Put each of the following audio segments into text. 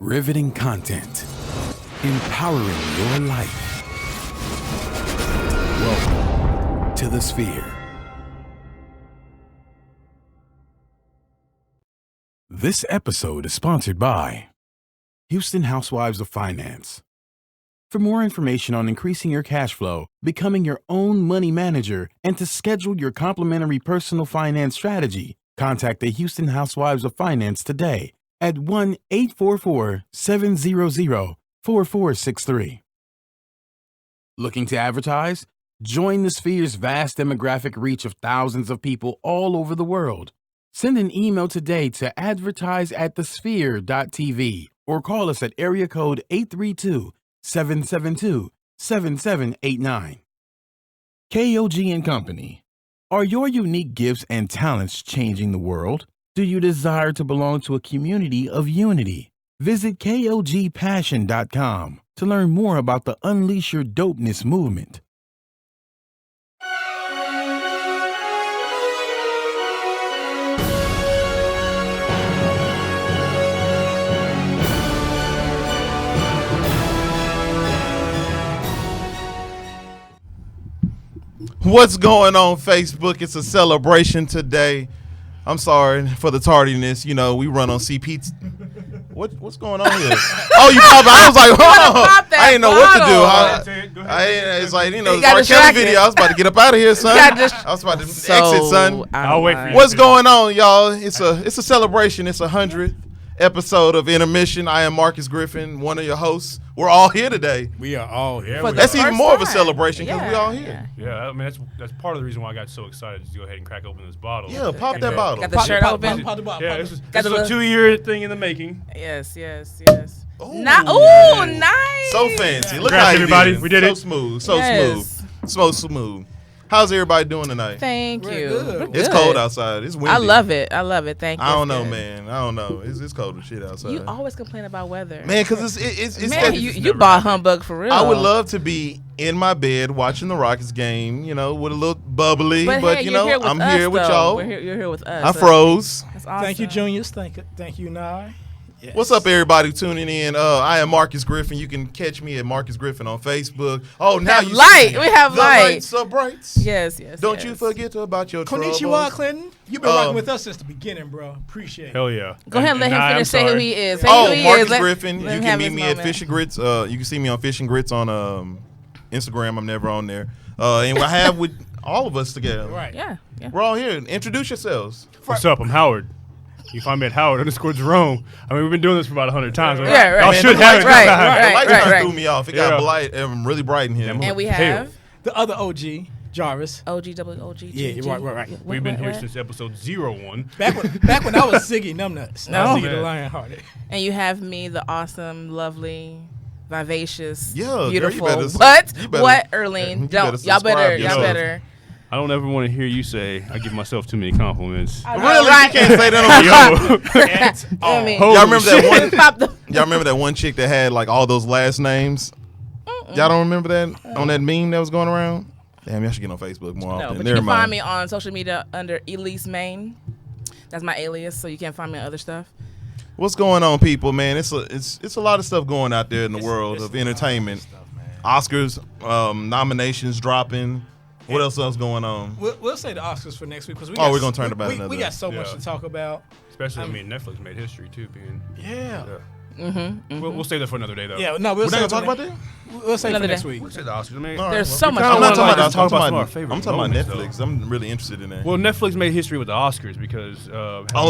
Riveting content. Empowering your life. Welcome to the Sphere. This episode is sponsored by Houston Housewives of Finance. For more information on increasing your cash flow, becoming your own money manager, and to schedule your complimentary personal finance strategy, contact the Houston Housewives of Finance today at 1-844-700-4463. Looking to advertise? Join the Sphere's vast demographic reach of thousands of people all over the world. Send an email today to advertise@thesphere.tv or call us at area code 832-772-7789. KOG and Company. Are your unique gifts and talents changing the world? Do you desire to belong to a community of unity? Visit KOGpassion.com to learn more about the Unleash Your Dopeness movement. What's going on, Facebook? It's a celebration today. I'm sorry for the tardiness. You know, we run on CP. What's going on here? Oh, you popped. I was like, oh, I didn't know what to do. It's like, you know, the R. Kelly video. I was about to get up out of here, son. I was about to exit, son. I'll wait for you. What's going on, y'all? It's a celebration. It's 100th episode of Intermission. I am Marcus Griffin, one of your hosts. We're all here today. We are all here. That's even more of a celebration because we all here. Yeah, I mean that's part of the reason why I got so excited to go ahead and crack open this bottle. Yeah, pop that bottle. Got the shirt open. Yeah, this is a 2-year thing in the making. Yes. Nice. So fancy. Look Congrats, how everybody. Did. We did so it. Smooth. Yes. Smooth. How's everybody doing tonight? Thank you. Good. It's cold outside. It's windy. I love it. Thank you. I don't know, man. I don't know. It's cold as shit outside. You always complain about weather. Man, because it's man, you bought humbug for real. I would love to be in my bed watching the Rockets game, you know, with a little bubbly. But hey, you know, I'm here with though. y'all. You're here with us. I froze. That's awesome. Thank you, Juniors. Thank you, Nye. Yes. What's up, everybody tuning in? I am Marcus Griffin. You can catch me at Marcus Griffin on Facebook. Oh, now you light. see We have the light. lights are bright. Yes. Don't you forget about your troubles. Konnichiwa, Clinton. You've been rocking with us since the beginning, bro. Appreciate it. Hell yeah. Go ahead and let him finish say who he is. Say Oh, who he Marcus is. Griffin. Let You him can have meet his me at moment. Fish and Grits. You can see me on Fish and Grits on Instagram. I'm never on there. And I have with all of us together. Right. Yeah. We're all here. Introduce yourselves. What's up? I'm Howard. You find me at Howard_Jerome. I mean, we've been doing this for about 100 times. Yeah, right. Y'all should the have it. lights- Right. The lights kind of threw me off. It got Yeah. bright and really bright in here. And we Hell. have The other OG, Jarvis. OG. Yeah, right. We've been here since episode 01. Back when I was Ziggy Numbnuts. No. Now Ziggy the Man. Lionhearted. And you have me, the awesome, lovely, vivacious, Yeah, girl, you beautiful. better- What? you better- What, you Erlene? better Don't. Y'all better. subscribe Y'all yourself. better. I don't ever want to hear you say I give myself too many compliments. Really? Right. You can't say that on the show. Yo. I mean, Holy Y'all remember that shit. one? pop the. Y'all remember that one chick that had like all those last names? Y'all don't remember that on that meme that was going around? Damn, y'all should get on Facebook more No, often. but you Never can mind. find me on social media under Elise Main. That's my alias, so you can't find me on other stuff. What's going on, people? Man, it's a lot of stuff going out there in the world of entertainment. Oscars nominations dropping. What else going on? We'll say the Oscars for next week because we're gonna turn about we another. got so much Yeah. to talk about. Especially, I mean, Netflix made history too, being. Yeah. We'll save that for another day, though. Yeah. No, We're not save gonna talk for about that. We'll say Another for next day. week. We'll say the Oscars. I mean, All right, There's well, so much I'm going not on. talking about. I'm Talk talking about some of our about. favorite I'm talking about moments, Netflix. I'm really interested in that. well, Netflix made history with the Oscars because.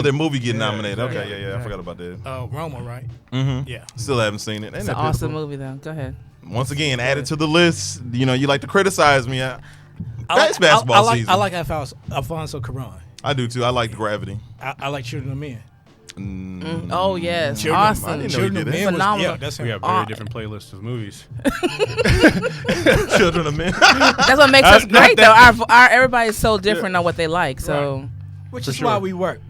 Their movie getting nominated. exactly. Okay, yeah, I forgot about that. Roma, right? Mm-hmm. Yeah. Still haven't seen it. Ain't It's that an awesome pitiful? movie, though. Go ahead. Once again, added to the list. You know, you like to criticize me. It's basketball season. I like Alfonso Cuarón. I do too. I like Gravity. I like Children of Men. Oh, yes. Children- I Awesome. didn't know you did that. was- Phenomenal. Yeah, that's We him. have very different playlists of movies. Children of Men. That's what makes us great, though. Our everybody's so different on what they like. So Which For is sure. why we work.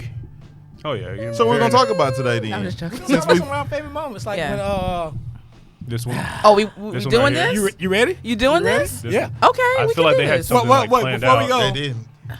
Oh yeah. So we're gonna talk about today then. I'm just joking. Since some of our favorite moments, like Yeah. when This one. Oh, we This one doing right here. this? you ready? You doing ready? this? This Yeah. one. Okay, I we feel can like do they had this. something Wait, like planned before we out. go. They did.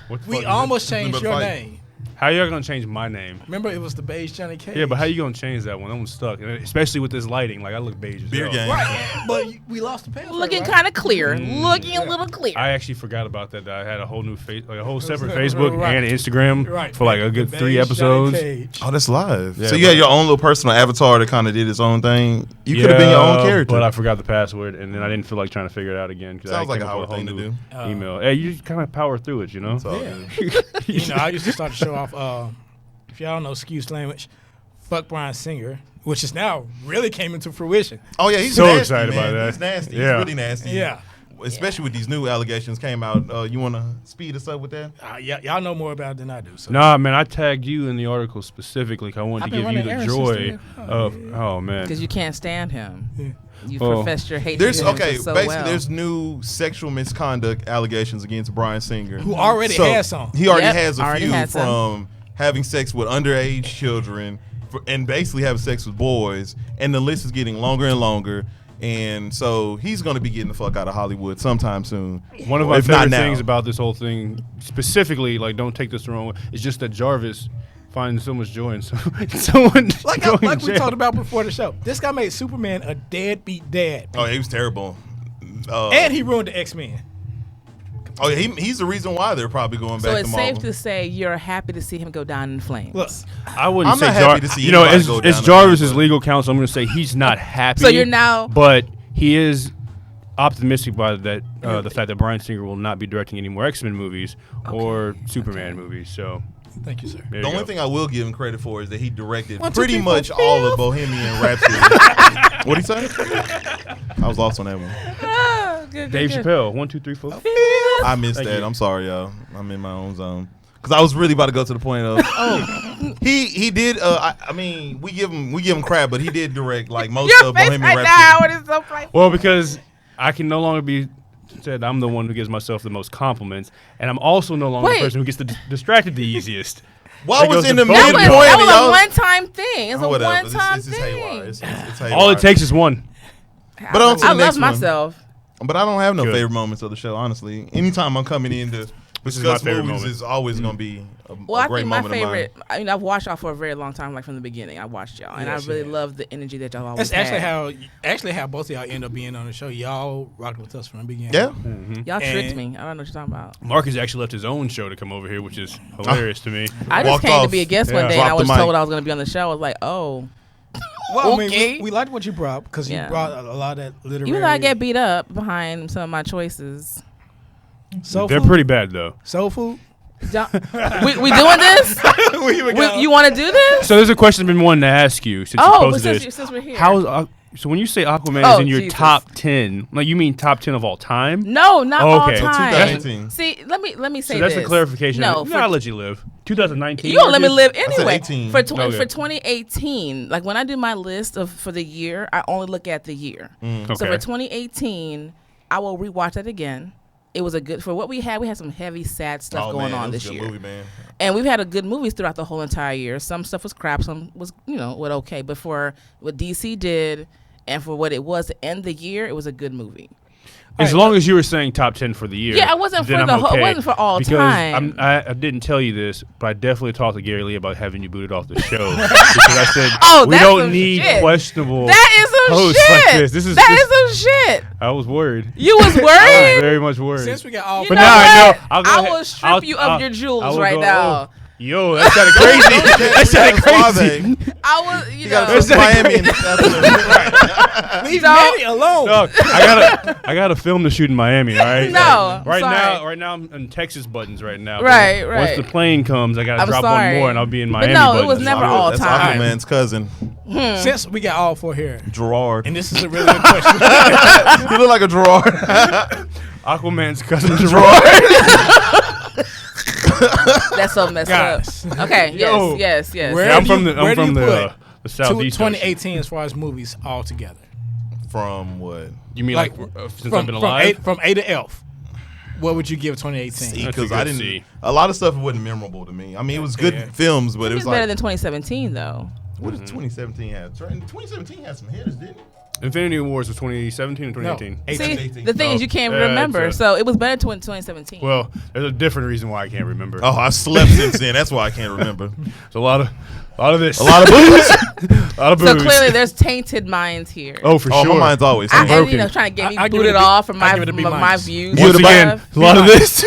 What the We fuck is almost this? changed But your fight. name. How y'all gonna change my name? Remember, it was the beige Johnny Cage. Yeah, but how you gonna change that one? That one's stuck, and especially with this lighting. Like I look beige. As Beer hell. game. Right, but we lost the password. Looking right? kind of clear. Looking a little clear. I actually forgot about that. That I had a whole new a whole separate Facebook Right. and Instagram Right. for like a good The 3 beige episodes. Johnny Cage. Oh, that's live. Yeah, So you had your own little personal avatar that kind of did its own thing. You could have been your own character. but I forgot the password, and then I didn't feel like trying to figure it out again. Sounds like a came up with Howard thing to new do. Email. Hey, you just kind of power through it, you know. It's all Yeah. good. You know, I used to start to show off. If y'all know Excuse Language, fuck Brian Singer, which is now really came into fruition. Oh yeah, he's So nasty, excited man. about that. He's nasty. Yeah. He's really nasty. Yeah. Especially with these new allegations came out. You want to speed us up with that? Y'all know more about it than I do. So. Nah, man, I tagged you in the article specifically 'cause I wanted I've to been give you running the errands joy of. Oh man. Because you can't stand him. You Oh. professed your hatred There's of him okay. so Basically, well. there's new sexual misconduct allegations against Brian Singer, Who already has some. He already Yep, has a already few had some. from having sex with underage children and basically having sex with boys, and the list is getting longer and longer. And so he's going to be getting the fuck out of Hollywood sometime soon. One of my If not favorite now. things about this whole thing, specifically, like, don't take this the wrong way, is just that Jarvis finds so much joy in someone Like going we jail. talked about before the show, this guy made Superman a deadbeat dad, Oh, he was terrible. and he ruined the X-Men. Oh, yeah, he's the reason why they're probably going so back it's to Marvel. safe to say you're happy to see him go down in flames. Look, I wouldn't I'm say not happy to see you know, anybody as, go as down the Jarvis's path, but- legal counsel, I'm going to say he's not happy. So you're now- but he is optimistic about that the fact that Bryan Singer will not be directing any more X-Men movies or Superman movies. So thank you, sir. there The you only go. thing I will give him credit for is that he directed 1, 2, pretty 3, 4, much all of Bohemian Rhapsody. What'd he say? I was lost on that one. Ah, good, Dave good. Chappelle, 1, 2, 3, 4. I missed Thank that. you. I'm sorry, y'all. I'm in my own zone. Because I was really about to go to the point of he did. I mean, we give him crap, but he did direct like most Your of face Bohemian right Rhapsody. now, it is so funny. Well, because I can no longer be said I'm the one who gives myself the most compliments, and I'm also no longer Wait. the person who gets distracted the easiest. Well, I That was goes in to the both That of was, midpoint. y'all. that was y'all- a one-time thing. It's a Whatever. one-time It's haywire. thing. It's haywire. All it takes is one. But on to the I next love one. myself. But I don't have no Good. favorite moments of the show, honestly. Anytime I'm coming in to This is my discuss favorite movies, moment. is always going to be a Well, I great think my moment favorite. of mine. I mean, I've watched y'all for a very long time, like from the beginning. I watched y'all, and Yes, I really yeah. love the energy that y'all always That's had. actually how both of y'all end up being on the show. Y'all rocked with us from the beginning. Yeah. Y'all tricked And- me. I don't know what you're talking about. Mark has actually left his own show to come over here, which is hilarious to me. I just Walked came to off. be a guest Yeah. one day, and I Dropped the was told mic. I was going to be on the show. I was like, oh. Well, I mean, Okay. we liked what you brought because Yeah. you brought a lot of that literary. Even though I get beat up behind some of my choices. soul They're food? pretty bad though. Soul food. Don't- we doing this? You want to do this? So there's a question I've been wanting to ask you since you Oh, but posted this. since we're here. How's so when you say Aquaman Oh, is in your Jesus. top 10, like you mean top 10 of all time? No, not Oh, all okay. time. 2018. See, let me say So that's this. a clarification. No, I'll let you live. 2019. you gonna let me live said anyway. 18. For Okay. for 2018, like when I do my list for the year, I only look at the year. So Okay. for 2018, I will rewatch that again. It was a good for what we had. We had some heavy, sad stuff Oh, going man, on it was this a good year, movie, man. and we've had a good movies throughout the whole entire year. Some stuff was crap, some was what okay. But for what DC did and for what it was to end the year, it was a good movie. As long as you were saying top 10 for the year. Yeah, it wasn't then for the I'm whole- it okay. wasn't for all because time. I didn't tell you this, but I definitely talked to Gary Lee about having you booted off the show. Because I said, Oh, we that's don't some need shit. questionable That is some hosts shit. like this. This is some shit. I was worried. You was I was worried. very much worried. Since we got all, You But know now I what? know. I'll go I ahead. will strip you of your jewels I will right go, now. oh, yo, that sounded crazy. that sounded crazy. I was, You got to know. go to Miami in this afternoon. leave Don't- Manny alone. No, I got to film the shoot in Miami. All right. No, Right sorry. now I'm in Texas buttons right now. Right, But right. Once the plane comes, I got to I'm drop sorry. one more, and I'll be in But Miami. no, it buttons. was never all That's time. Aquaman's cousin, Since we got all four here, Gerard. and this is a really good question. You look like a Gerard. Aquaman's cousin Gerard. That's so messed Guys. up. Okay, Yo. yes. Where Yeah, I'm do from you- the where I'm do from you the put southeast. 2018 as far as movies all together. From what? You mean Like, since I've been alive? From A to F. What would you give 2018? That's a Because I good didn't. C. A lot of stuff wasn't memorable to me. I mean, it was good Yeah. films, but it It's was better like, than 2017 though. what did 2017 have? 2017 had some hitters, didn't it? Infinity Wars was 2017 or 2018? No, See, the thing is, you can't remember. So it was better to 2017. Well, there's a different reason why I can't remember. Oh, I slept since then. That's why I can't remember. It's a lot of this. A lot of booze. A lot of so booze. clearly, there's tainted minds here. Oh, for Oh, sure. my mind's always. And, broken. trying to get me I give it booted a B- off from I my give it a B my minus. views. Once and again, stuff. a lot of this.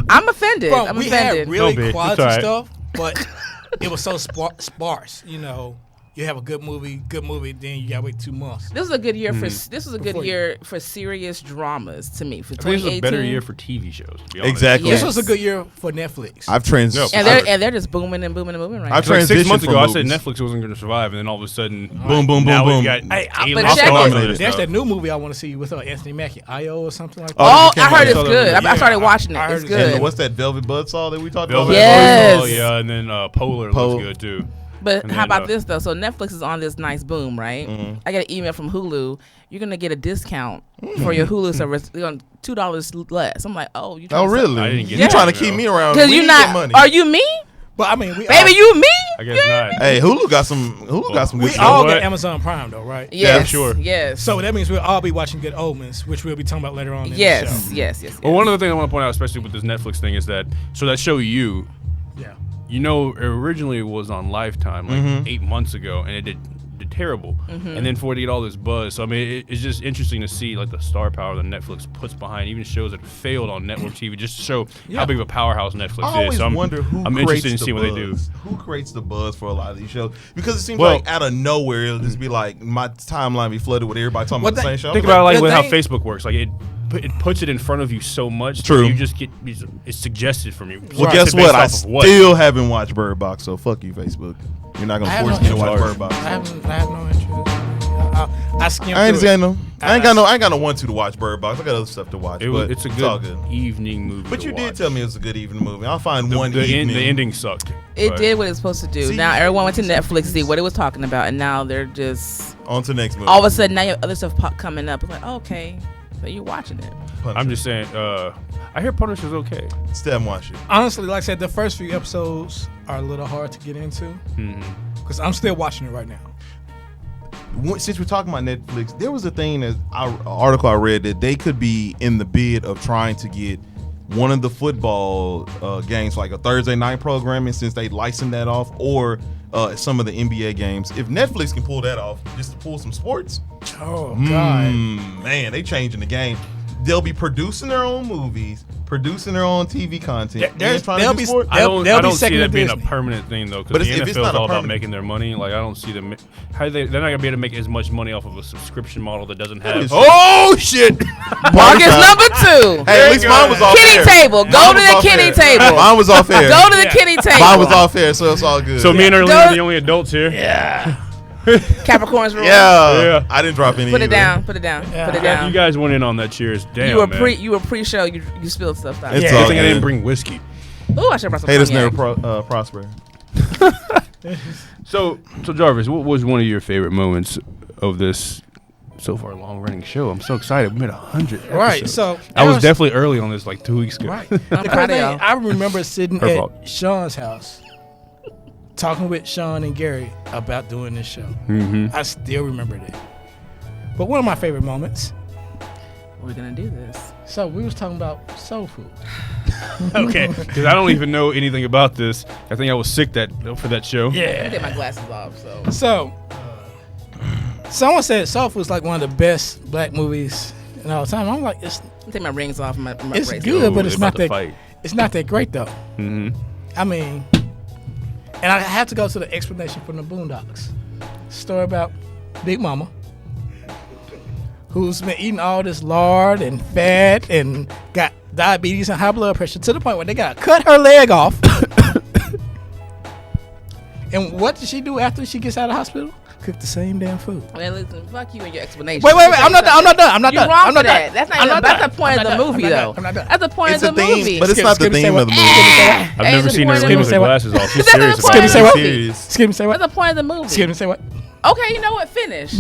I'm offended. Bro, I'm we offended. had really Don't be. quality It's all right. stuff, but it was so sparse. You have a good movie, then you gotta wait 2 months. This was a good year for Before you- year for serious dramas to me for I think this 2018. was a better year for TV shows. To be honest. Exactly. Yes. This was a good year for Netflix. I've transitioned. and they're just booming and booming and booming right now. I've Like 6 transitioned months from ago, I said movies. Netflix wasn't going to survive, and then all of a sudden, Boom, boom, now boom, we've boom. got Hey, A-list but Oscar check it. nominated There's stuff. that new movie I want to see with Anthony Mackie, I.O. or something like that. Oh, that I heard came it's out. good. I Yeah. started watching it. I heard It's it's good. good. And what's that Velvet Buzzsaw that we talked Velvet about? Yes. Buzzsaw, yeah, and then Polar looks good too. But And how then, about this though? So Netflix is on this nice boom, right? I got an email from Hulu. You're gonna get a discount for your Hulu service, $2 less. I'm like, oh, you? Oh, really? I didn't get You that trying to email. keep me around? Because We you're need that not. money. Are you me, But I mean, we baby? all, You me? I guess not. Hey, Hulu got some good we stuff. all what? got Amazon Prime though, right? Yes, sure. Yes. So that means we'll all be watching Good Omens, which we'll be talking about later on in yes, the show. yes. Well, one of the things I want to point out, especially with this Netflix thing, is that that show Yeah. originally was on Lifetime like 8 months ago, and it did terrible. And then for it to get all this buzz, so I mean, it's just interesting to see like the star power that Netflix puts behind even shows that failed on network TV, just to show how big of a powerhouse Netflix I is. always So I'm wonder who I'm creates interested in the seeing what they do. buzz. Who creates the buzz for a lot of these shows? Because it seems Well- like out of nowhere, it'll just be like my timeline be flooded with everybody talking Well, about the same show. Think I'm about it like the with how thing- Facebook works. Like it puts it in front of you so much. True. That you just get it's suggested from you. well, It's guess based what? I off of what? still haven't watched Bird Box, so fuck you, Facebook. You're not I gonna have force no me to watch interest. Bird Box. I have no interest. I skimmed I ain't through it. got no. I ain't got no want to watch Bird Box. I got other stuff to watch. But It's a all good good. evening movie. But to you did watch. tell me it was a good evening movie. I'll find one the evening. the ending sucked. It but- did what it's supposed to do. See, now everyone went to Netflix to see what it was talking about, and now they're just On to the next movie. all of a sudden now you have other stuff coming up. It's like, okay, so you're watching it. Punisher. I'm just saying. I hear Punisher's okay. Still haven't watched it. Honestly, like I said, the first few episodes are a little hard to get into because I'm still watching it right now. Since we're talking about Netflix, there was a thing that article I read that they could be in the bid of trying to get one of the football games, like a Thursday night programming, since they licensed that off, or some of the NBA games. If Netflix can pull that off, just to pull some sports, Oh God! man, they changing the game. They'll be producing their own movies, producing their own TV content. and trying to they'll do be- sport. I don't they'll be see second that to being a Disney. permanent thing though, But because the if it's NFL is not a all about permanent- making their money. Like I don't see them. They're not gonna be able to make as much money off of a subscription model that doesn't have. is- Oh shit! August number 2. Hey, at least mine was off Kitty air. table. Go Mine to was the off kitty air. table. Mine was off air. Go to the kitty table. Mine was off air, so it's all good. So me and Early Go- are the only adults here. Capricorn's rule. yeah, I didn't drop any. Put it either. down. Put it down. Put it down. You guys went in on that. Cheers. Damn, You were man. pre-show. You spilled stuff down. It's Yeah. Good all thing I good. didn't bring whiskey. Ooh, I should have brought some Haters cognac. never prosper. So Jarvis, what was one of your favorite moments of this so far long running show? I'm so excited. We made 100. Right. episodes. So I was there's- definitely early on this, like 2 weeks ago. right. I'm The proud of thing, y'all. I remember sitting Her at fault. Sean's house, talking with Sean and Gary about doing this show. Mm-hmm. I still remember that. But one of my favorite moments. We're gonna do this. So we was talking about soul food. Okay, because I don't even know anything about this. I think I was sick for that show. Let me take my glasses off. So So, someone said Soul Food is like one of the best black movies in all time. I'm like, it's let me take my rings off. And my it's bracelet. good, but Ooh, it's they not about to that. fight. It's not that great though. Mm-hmm. I mean, and I have to go to the explanation from the Boondocks. Story about Big Mama, who's been eating all this lard and fat and got diabetes and high blood pressure to the point where they gotta cut her leg off. And what does she do after she gets out of the hospital? Cook the same damn food. Man, listen, fuck you and your explanation. Wait, I'm not done. I'm not You're done. wrong I'm for not that. done. That's not I'm even. not That's done. the point I'm of the not done. movie, I'm not though. done. I'm not done. That's the point It's of a the theme, movie. but it's not the Skip me, say theme what? of the movie. I've Hey, never that's seen the her point with of her the movie. glasses off. She's That's the serious point about Skip me, of say the what? movie. Serious. Skip me, say That's what? the point of the movie. Skip me, say what? Okay, you know what? Finish.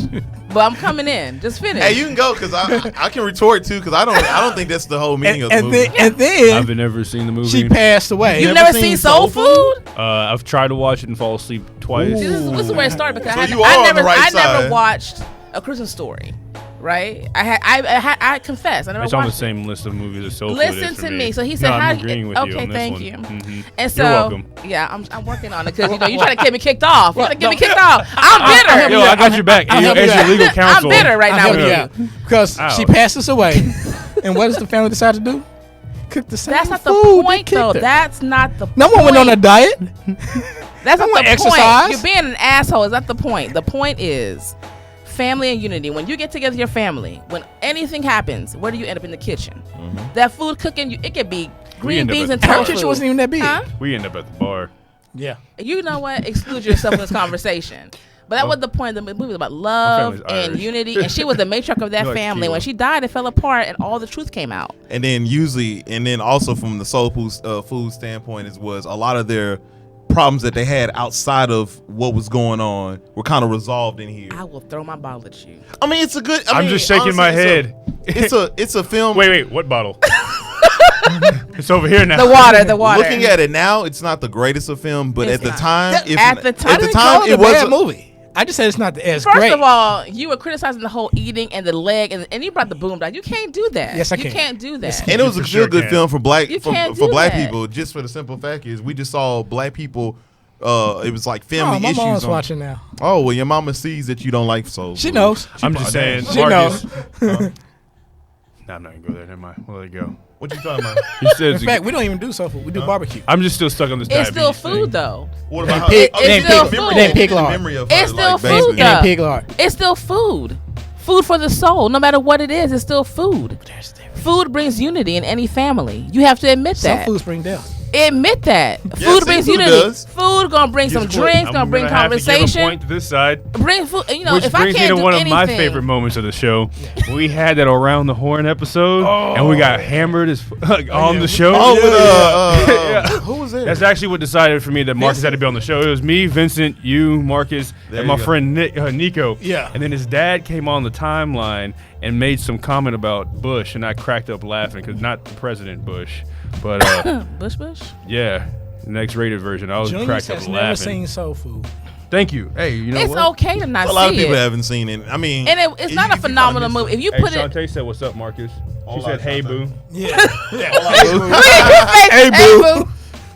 But I'm coming in. Just finish. Hey, you can go because I can retort too because I don't think that's the whole meaning of the And movie. then I've never seen the movie. she passed away. You've never never seen seen Soul Soul Food? I've tried to watch it and fall asleep twice. See, this is where it started because So I you are on the right I side. never watched A Christmas Story, right? I confess, I never It's watched on the it. same list of movies as Soul Food Listen is for to me. me. So he said, no, "How?" I'm agreeing with you Okay, on this thank one. you. Mhm. And so, You're welcome. yeah, I'm working on it because you trying to get me kicked off. You trying to get me kicked off. I'm bitter. Yo, I got your back. I'll help As you your out. legal I'm counsel. bitter right now I'll with help you. you out. Because she Ouch. passes away. And what does the family decide to do? Cook the same That's not the food. point, They though. kicked her. That's not the point. No one went on a diet. That's not want the exercise. point. You're being an asshole. Is that the point? The point is family and unity. When you get together with your family, when anything happens, where do you end up in the kitchen? That food cooking, it could be green end up beans at and the Our tofu. kitchen wasn't even that big. Huh? We end up at the bar. Yeah. You know what? Exclude yourself from this conversation. But that was the point of the movie, was about love family's and Irish. unity. And she was the matriarch of that You're like family. Keela. When she died, it fell apart, and all the truth came out. And then also from the soul food standpoint, was a lot of their problems that they had outside of what was going on were kind of resolved in here. I will throw my bottle at you. I mean, it's a good. I'm just shaking my head. It's a film. Wait, what bottle? It's over here now. The water. Looking at it now, it's not the greatest of film, but It's at the not. time, At the time- I didn't call it a bad movie. I just said it's not as First great. of all, you were criticizing the whole eating and the leg, and you brought the boom down. You can't do that. Yes, I You can. can't do that. And it was a For sure good can. film for black You for can't black do that. people. Just for the simple fact is, we just saw black people. It was like family Oh, my issues. mom's on- watching now. Oh well, your mama sees that you don't like soul. She food. knows. I'm just saying. She Marcus. knows. Nah, I'm not gonna go there. Never mind. We'll let it go. What you talking about? You said In fact, we don't even do soul food. We do barbecue. I'm just still stuck on this. It's still diabetes thing. food, though. What about pig- her? it ain't still memory- food. It ain't pig the lard. memory of It's her, still like, food, basically- It ain't though. pig lard. It's still food. Food for the soul. No matter what it is, it's still food. Food brings unity in any family. You have to admit Some that. foods bring death. Admit that. Yeah, Food brings seafood unity. does. Food gonna bring some Guess what? drinks, I'm gonna bring have to give a conversation. point to this side. Bring food. You know, Which if I brings me can't to do one anything, of my favorite moments of the show. We had that Around the Horn episode, and we got hammered as on the show. Oh, Yeah. with who was there? That's actually what decided for me that Marcus had to be on the show. It was me, Vincent, you, Marcus, There and my you go. friend Nico. Yeah. And then his dad came on the timeline and made some comment about Bush, and I cracked up laughing because not the President Bush, but Bush. yeah, the next rated version. I was Junius cracked up has never laughing. seen soul food. Thank you. Hey, you know It's what? okay to not a lot of see people it. haven't seen it. I mean, And it's not a you phenomenal kinda movie. If you Hey, put it, Shantae said, "What's up, Marcus?" She Hold said, on, "Hey, Shantae. boo." Yeah. hey boo.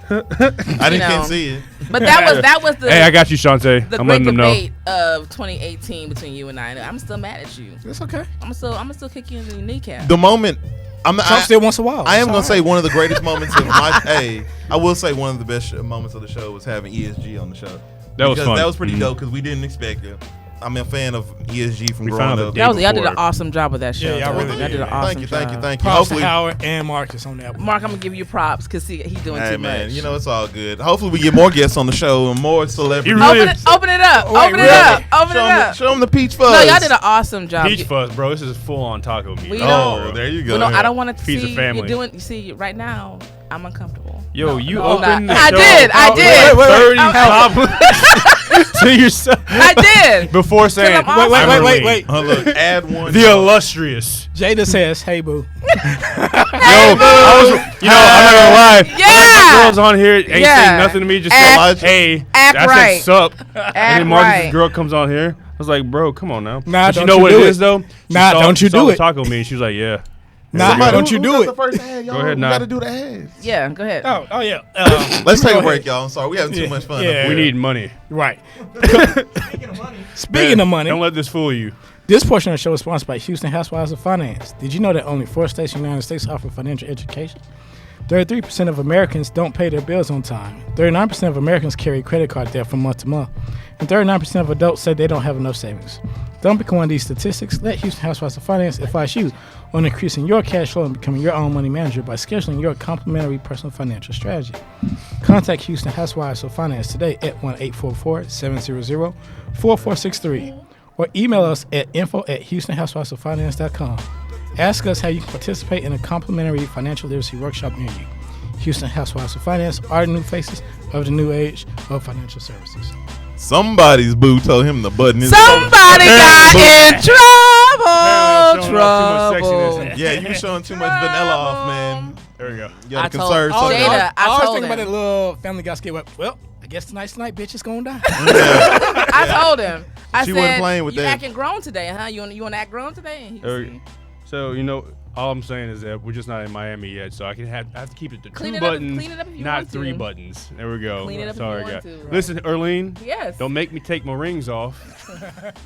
I you know. can't see it. But that was the Hey, I got you, Shantae. the I'm great letting them know. debate of 2018 between you and I. And I'm still mad at you. It's okay. I'm still kick you in the kneecap. The moment Trump I, still wants a while. I am It's gonna all say right. one of the greatest moments of my. Hey, I will say one of the best moments of the show was having ESG on the show. That was Because fun. That was pretty Mhm. dope because we didn't expect it. I'm a fan of ESG from We growing found up. the Y'all did an before. awesome job with that show. Yeah, y'all though. really Y'all did an awesome Thank you, job. thank you, thank you. Props Hopefully, to Howard and Marcus on that one. Mark, I'm gonna give you props because he's doing hey too man, much. you know it's all good. Hopefully we get more guests on the show and more celebrities. You really- open it up. Wait, Open it really? up. Open it up. Show them the peach fuzz. No, y'all did an awesome job. Peach fuzz, bro. This is full on taco meat. We Oh, don't- there you go. Well, no, I don't want to Feeds the see family. you doing. You see, right now, I'm uncomfortable. Yo, No, you no, I'm opened not. the I show. did. I Oh, did. wait, 30 I'm- compliments to yourself. I did. Before saying, I'm awesome. Wait, I'm wait, Marlene. wait. Look, add one. The illustrious. Jada says, "Hey boo." Yo, I'm not gonna lie. Yeah. The girls on here ain't Yeah. saying nothing to me. Just Act- said, hey, act I right. said sup. And then Marcus's right. girl comes on here. I was like, bro, come on now. Nah, But you don't know you what do it it. is though? She Nah, saw- don't she you saw do the it. taco meat. She was like, yeah. Nah, Somebody, don't you who do got it. The first ad, y'all? Go ahead, We nah. got to do the ads. Yeah, go ahead. Oh yeah. Let's take Go a break, ahead. y'all. I'm sorry, we having too much fun. yeah. We need money. Right. Speaking of money, Don't let this fool you. this portion of the show is sponsored by Houston Housewives of Finance. Did you know that only 4 states in the United States offer financial education? 33% of Americans don't pay their bills on time. 39% of Americans carry credit card debt from month to month. And 39% of adults say they don't have enough savings. Don't become one of these statistics. Let Houston Housewives of Finance advise you on increasing your cash flow and becoming your own money manager by scheduling your complimentary personal financial Contact Houston Housewives of Finance today at 1-844-700-4463 or email us at info@houstonhousewivesoffinance.com. Ask us how you can participate in a complimentary financial literacy workshop near you. Houston Housewives of Finance are the new faces of the new age of financial services. Somebody's boo told him the button is Somebody got in Apparently I'm trouble. showing off too much sexiness Trouble. and- Yeah, you showing too much vanilla off, man. There we go. You gotta I told- conserve Oh, something. Jada, I was told thinking him. about that little Family Guy skit. Well, I guess tonight's the night, bitch is gonna die. I told him. I She said, wasn't playing with you that. acting grown today, huh? You want to act grown today? And he said, So all I'm saying is that we're just not in Miami yet, so I have to keep it to Clean 2 it up- buttons, clean it up if you not want to. 3 buttons. There we go. Clean it up if Sorry, you want guys. to, right. Listen, Erlene. Yes. Don't make me take my rings off.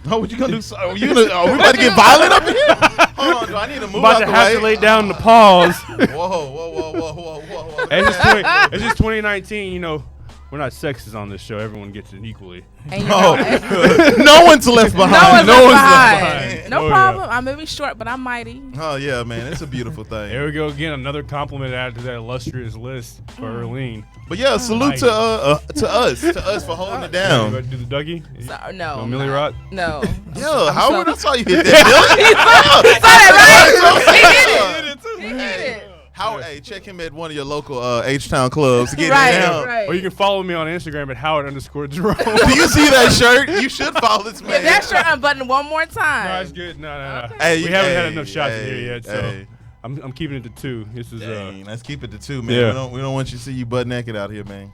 Oh, what you gonna do? Are we about to get violent up here? Hold on, do I need to move I'm about out to the have way? to lay down the pause. Whoa. It's just 2019. We're not sexist on this show. Everyone gets it equally. And you No, know, no one's left behind. no one's left behind. behind. No Oh, problem. I may be short, but I'm mighty. Oh yeah, man, it's a beautiful thing. There we go again. Another compliment added to that illustrious list for Erlene. But yeah, salute to us for holding it You down. ready to do the Dougie? So, no. No Millie not- Rock? No. Yeah, I'm Howard, so- I saw you hit that. He did it. Howard, hey, check him at one of your local H-Town clubs to get Right, it down. right. Or you can follow me on Instagram at Howard_Jerome. Do you see that shirt? You should follow this man. Get that shirt unbuttoned one more No, time. it's good. No. Okay. Hey, We haven't had hey, enough shots in hey, here yet, so hey. I'm keeping it to 2. This is Dang, let's keep it to 2, man. Yeah. We don't want you to see you butt naked out here, man.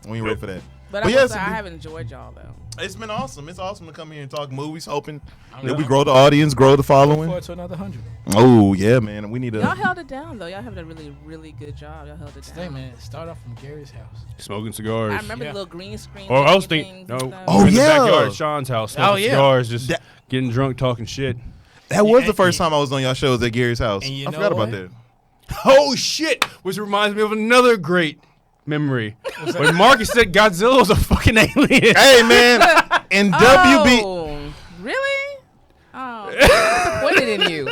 We ain't ready for that. But But I, yeah, will say, I have enjoyed y'all, though. it's been awesome. It's awesome to come here and talk movies, hoping that we grow the audience, grow the following. Forward to another 100. Oh yeah, man. We need Y'all to. held it down, though. Y'all have a really, really good job. Y'all held it Stay, down. man. Start off from Gary's house. smoking cigars. I remember Yeah. the little green screen. Or I was things thinking, and no. stuff. Oh, we're in the yeah. backyard at Sean's house, smoking yeah. cigars, just That- getting drunk, talking shit. That was Yeah, the first and- time I was on y'all shows at Gary's house. And you I know forgot about what? that. Oh shit! Which reminds me of another great memory. When Marcus said Godzilla was a fucking alien. Hey man, in WB, Oh, really? Oh, I'm disappointed in you.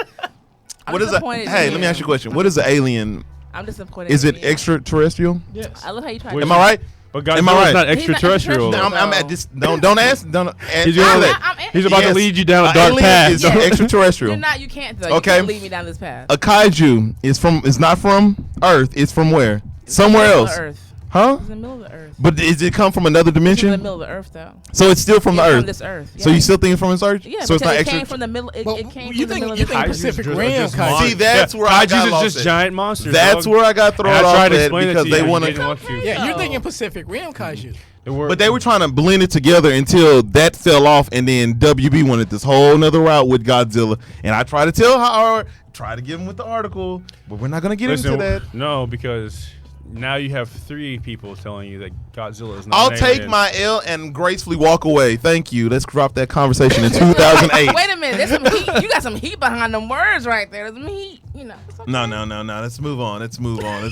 what is that? disappointed Hey, in let me you. ask you a question. What is an alien? I'm disappointed. Is in it you. extraterrestrial? Yes. I love how you try. Wait, to Am I right? But Am I Godzilla's right? not He's not extraterrestrial. extraterrestrial. I'm at this. Don't ask. Don't. He's answer gonna- that. He's about to Yes. lead you down a An dark alien path. is Yes. extraterrestrial. You're not. You can't though. Okay. You can't lead me down this path. A kaiju is not from Earth. It's from where? Somewhere Middle of else. the Earth. Huh? It's in the middle of the Earth. But does it come from another It's in the dimension? middle of the Earth, though. So it's still from the It's Earth. From this Earth. So yeah. you still think it's from this Earth? Yeah, So it's because not it came extra. from the middle. It Well, came you from the think- middle of you the think Earth. Pacific just- Rim just kaiju. monsters. See, that's where I Kaiju's got is lost just at. giant monsters. That's dog. where I got thrown And I off tried to at explain it because to you, they and you want didn't to. want to. Yeah, you're No. thinking Pacific Rim kaiju. But they were trying to blend it together until that fell off, and then WB wanted this whole nother route with Godzilla. And I tried to tell Howard, try to give him with the article, but we're not gonna get into that. No, because now you have 3 people telling you that Godzilla is not I'll an take alien. my L and gracefully walk away. Thank you. Let's drop that conversation in 2008. Wait a minute. There's some heat. You got some heat behind them words right there. There's some heat. You know. It's okay. No. Let's move on. Let's move on.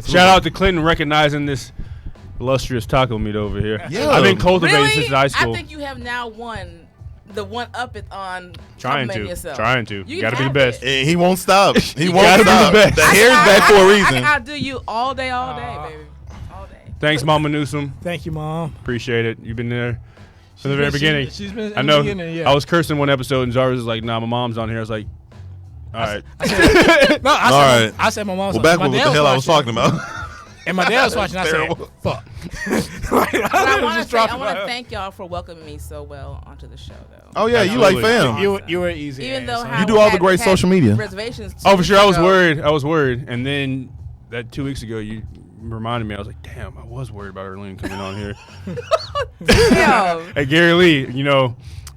Shout out to Clinton recognizing this illustrious taco meat over here. Yeah. I've been cultivating Really? since high school. I think you have now won the one up it on Trying complimenting to. yourself. Trying to. You gotta be the have best. it. He won't stop. He won't gotta be the stop. best. The hair's back for a I reason. can outdo you all day, baby. All day. Thanks, Mama Newsom. Thank you, Mom. Appreciate it. You've been there from the She's very been- beginning. she's been in I the know. beginning, yeah. I was cursing one episode, and Jarvis was like, "Nah, my mom's on here." I was like, "All right." No, I said, All right. I said my mom's. Well, back my with what dad the hell I was watching, talking about. And my dad was watching. I said, Terrible. "Fuck." But I want Just to dropped it by her. thank y'all for welcoming me so well onto the show, though. Oh yeah, you like Absolutely. fam. You were easy. Even though ass, how You do all the had- great had social media. reservations. Oh, for sure. I was ago. worried. I was worried, and then that 2 weeks ago, you reminded me. I was like, "Damn, I was worried about Erlene coming on here." Damn. Hey, Gary Lee,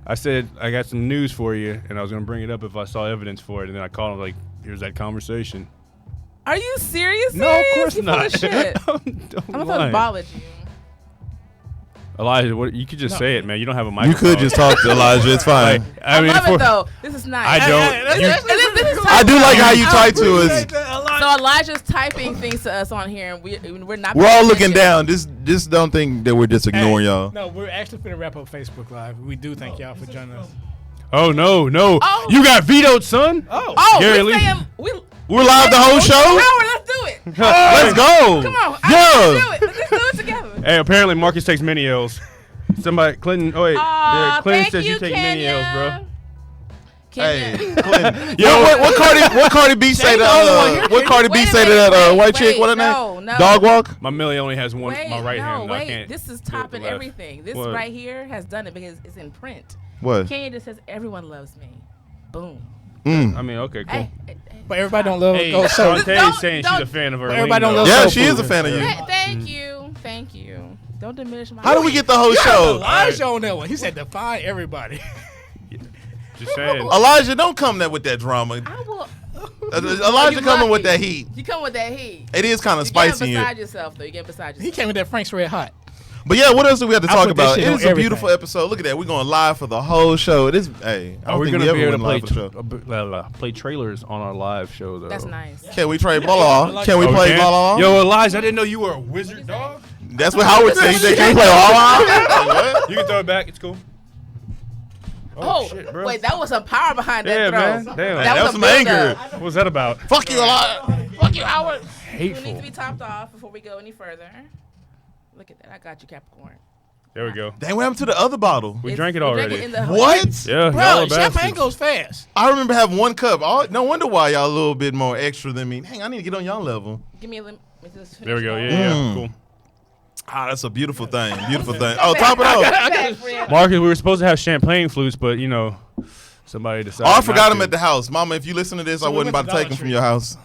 I said I got some news for you, and I was gonna bring it up if I saw evidence for it, and then I called him like, "Here's that conversation." Are you serious? No, of course You full not. of shit. I'm I'm gonna bothered you. Elijah, you could just say it, man. You don't have a You microphone. could just talk to Elijah. It's fine. I love for- it though. This is nice. I don't. This is I do like how you type to us. So Elijah's typing things to us on here, and we're not. We're all paying looking attention. down. Just don't think that we're just ignoring y'all. No, we're actually going to wrap up Facebook Live. We do thank y'all for joining us. Oh no. Oh. You got vetoed, son. Oh, Gary we're Lee. saying We're live the whole show. Howard, let's do it. Let's go. Come on, Yeah. let's do it. Let's do it together. Hey, apparently Marcus takes many L's. Somebody, Clinton. Oh wait, Aw, Clinton thank says you you, take many L's, bro. Kenya. Kenya. Hey, Clinton. Yo, What Cardi B say to what Cardi B Wait a say to minute, that white wait, chick? What her no, name? no. Dog walk. My Millie only has one. Wait, my right no, hand. I wait. can't. This is do it with topping the left. everything. This What? right here has done it because it's in print. What? Kenya just says everyone loves me. Boom. Mm. I mean, okay, cool. Hey, But everybody don't love Hey, go so. Shantae Don't- is saying she's don't- a fan of her. everybody don't love Yeah, soul she is food. a fan of you. Thank you. Thank you. Don't diminish my. How do we get the whole You had show? Elijah on that one. He said define everybody. Just saying. Elijah, don't come there with that drama. I will. Elijah coming with that heat. You come with that heat. It is kind of You getting spicy in beside here. yourself though. You get beside yourself. He came with that Frank's Red Hot. But yeah, what else do we have to I talk put that about? shit It on is a everything. beautiful episode. Look at that. We're going live for the whole show. It is. Hey, I Are don't we think gonna we be ever able to went play live for the show. play trailers on our live show though? That's nice. Can we trade blah blah? Can we Oh, play can? blah blah? Yo, Elijah, I didn't know you were a wizard, dog. That's what Howard said. He said, "Can we play blah blah?" What? You can throw it back. It's cool. Oh, shit, bro. wait, that was some power behind that Yeah, throw. man. Damn. That was a some build-up. anger. What was that about? Fuck you, Elijah. Fuck you, Howard. Who needs Hateful. to be topped off before we go any further? Look at that. I got you, Capricorn. There we go. Dang, what happened to the other bottle? We It's- drank it we already. in the- What? Yeah, y'all Bro, are champagne bastards. goes fast. I remember having one cup. No wonder why y'all a little bit more extra than me. Dang, I need to get on y'all level. Give me a limit. There we go. Yeah, cool. Ah, that's a beautiful thing. Beautiful thing. Oh, top it off. Marcus, we were supposed to have champagne flutes, but you know, somebody decided. Oh, I forgot not them to. at the house. Mama, if you listen to this, I we wasn't went about to to take Dollar them from Tree. your house.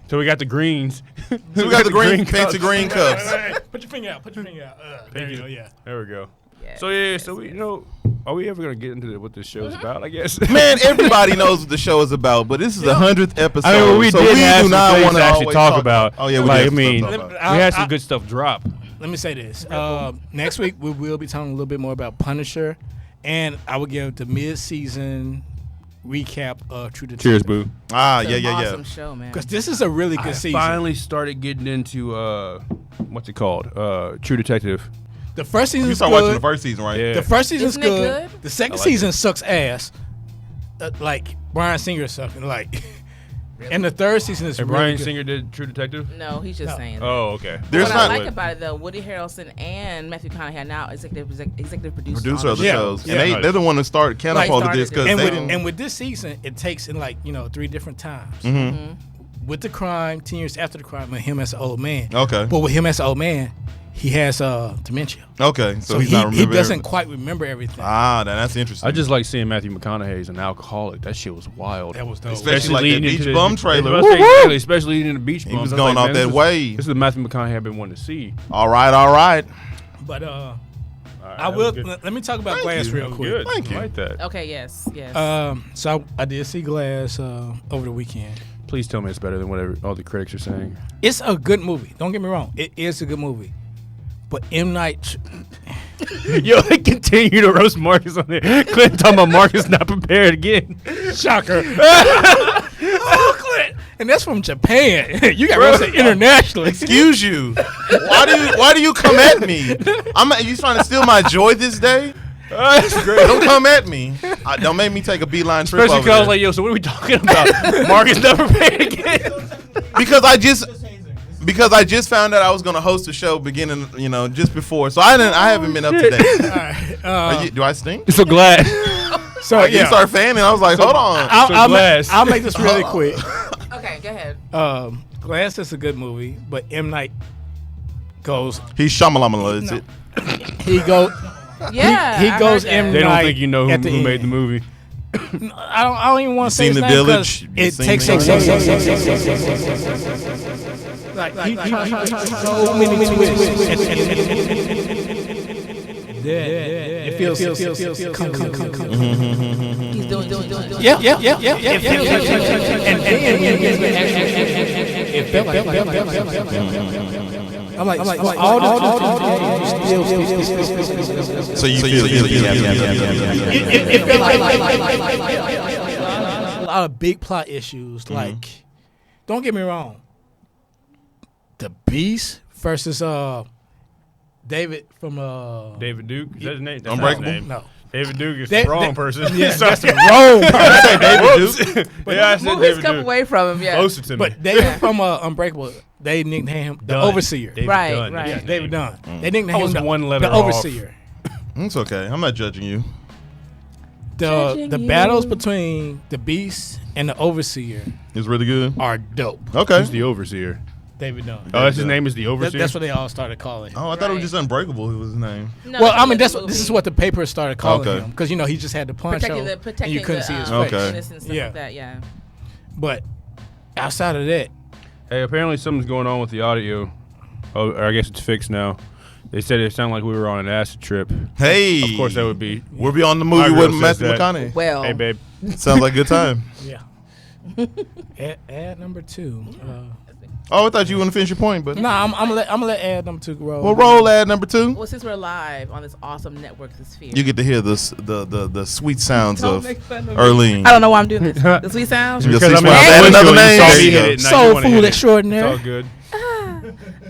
So we got the greens. So we got the green, fancy cups. green cups. Put your finger out. Put your finger out. There you go. Yeah. There we go. Yes, So yeah, so we, are we ever gonna get into what this show's about? I guess. Man, everybody knows what the show is about, but this is the 100th episode. I mean, well, we so did we have do some not things want to to actually always talk about. Oh yeah, we Like, did I mean, stuff to talk about. we had some good stuff drop. Let me say this. Next week we will be talking a little bit more about Punisher, and I will give the mid-season recap of True Detective. Cheers, boo. Ah, It's yeah, an yeah, awesome yeah. show, man. Because this is a really good I season. finally started getting into what's it called? True Detective. The first season You is started watching the good. first season, right? Yeah. The first season's Isn't it good. good? The second like season sucks ass. Like Bryan Singer sucking. Like, and the third season is Hey, really Bryan good. Singer did True Detective. No, he's just No. saying. Oh, okay. There's what not I like about it though, Woody Harrelson and Matthew McConaughey are now executive producers. producer on of the Yeah. shows, Yeah. and they're the one that started catapulted Like, this because And they with, didn't. and with this season, it takes in 3 different times. Mm-hmm. With the crime, 10 years after the crime, with him as an old man. Okay. But with him as an old man, he has dementia. Okay, so he's he, not he remembering. doesn't everything. quite remember everything. Ah, that's interesting. I just like seeing Matthew McConaughey as an alcoholic. That shit was wild. That was dope. Especially like that leading Beach into the- Bum trailer. I was Woo, saying, woo. exactly, especially leading into Beach Bum. He was I going like, off man, that this is- wave. This is the Matthew McConaughey I've been wanting to see. All right, all right. But All right, I that will. was good. Let me talk about Thank Glass you. real quick. Good. Thank you. I like that. Okay, yes. So I did see Glass over the weekend. Please tell me it's better than whatever all the critics are saying. It's a good movie. Don't get me wrong. It is a good movie. But M. Night, Yo, they continue to roast Marcus on there. Clinton talking about Marcus not prepared again. shocker. Oh, Clint. And that's from Japan. You got roasted internationally. Excuse you. Why do you come at me? You trying to steal my joy this day? That's great. Don't come at me. Don't make me take a beeline trip Especially over because I was there. like, yo, so what are we talking about? Marcus not prepared again. Because I just found out I was gonna host a show beginning, just before. So I haven't been up to date. All right. Do I stink? So glad. So You start fanning. I was like, hold on. I'll make this really quick. Okay, go ahead. Glass is a good movie, but M. Night goes. He's Shyamalama, is it? He goes. Yeah, he I goes heard M. that. They don't Night think you know who at the made end. the movie. I don't even want to say seen his The name 'cause Village? You it seen takes The Village? like so many twists. It feels come. He's doing. Yeah. It feels like, and it felt like. I'm like all the So you feel it felt like a lot of big plot issues. Like, don't get me wrong, the Beast versus David from David Duke? Is that his name? That's Unbreakable? not his name. No. David Duke is They- the wrong they- person. Yeah, Sorry. that's the wrong person. David Duke? Yeah, I said Movies David come Duke. away from him. Yeah. Closer to me. But David from Unbreakable, they nicknamed him the Dunn. Overseer. David Right, Dunn, right. that's Yeah, his David name. Dunn. They nicknamed I him was the, one letter the off. Overseer. It's okay. I'm not judging you. The Judging battles you. between the Beast and the Overseer It's really good. are dope. Okay. Who's the Overseer? David Dunn. Oh, that's his name is the Overseer? That's what they all started calling him. Oh, I thought it was Right. just Unbreakable. Who was his name? No, Well, I mean, the this movie. is what the paper started calling Okay. him because he just had the punch protecting out the and you couldn't see his face. Okay. innocent stuff Yeah. like that. Yeah. But outside of that, Hey, apparently something's going on with the audio. Oh, or I guess it's fixed now. They said it sounded like we were on an acid trip. Hey, Of course, that would be. we'll be on the My movie girl with says Matthew that. McConaughey. Well, Hey, babe. Sounds like a good time. Yeah. Ad number 2. Oh, I thought you want to finish your point, but Nah, I'm gonna let ad number 2 roll. well, roll ad number 2. well, since we're live on this awesome network, The Sphere. You get to hear the sweet sounds Don't of make fun of me. Erlene. I don't know why I'm doing this. The sweet sounds. You'll Because see I'm in smile. the Add window another and you name. saw There me you hit go. it, now Soul you wanna food hit it. extraordinary. It's all good.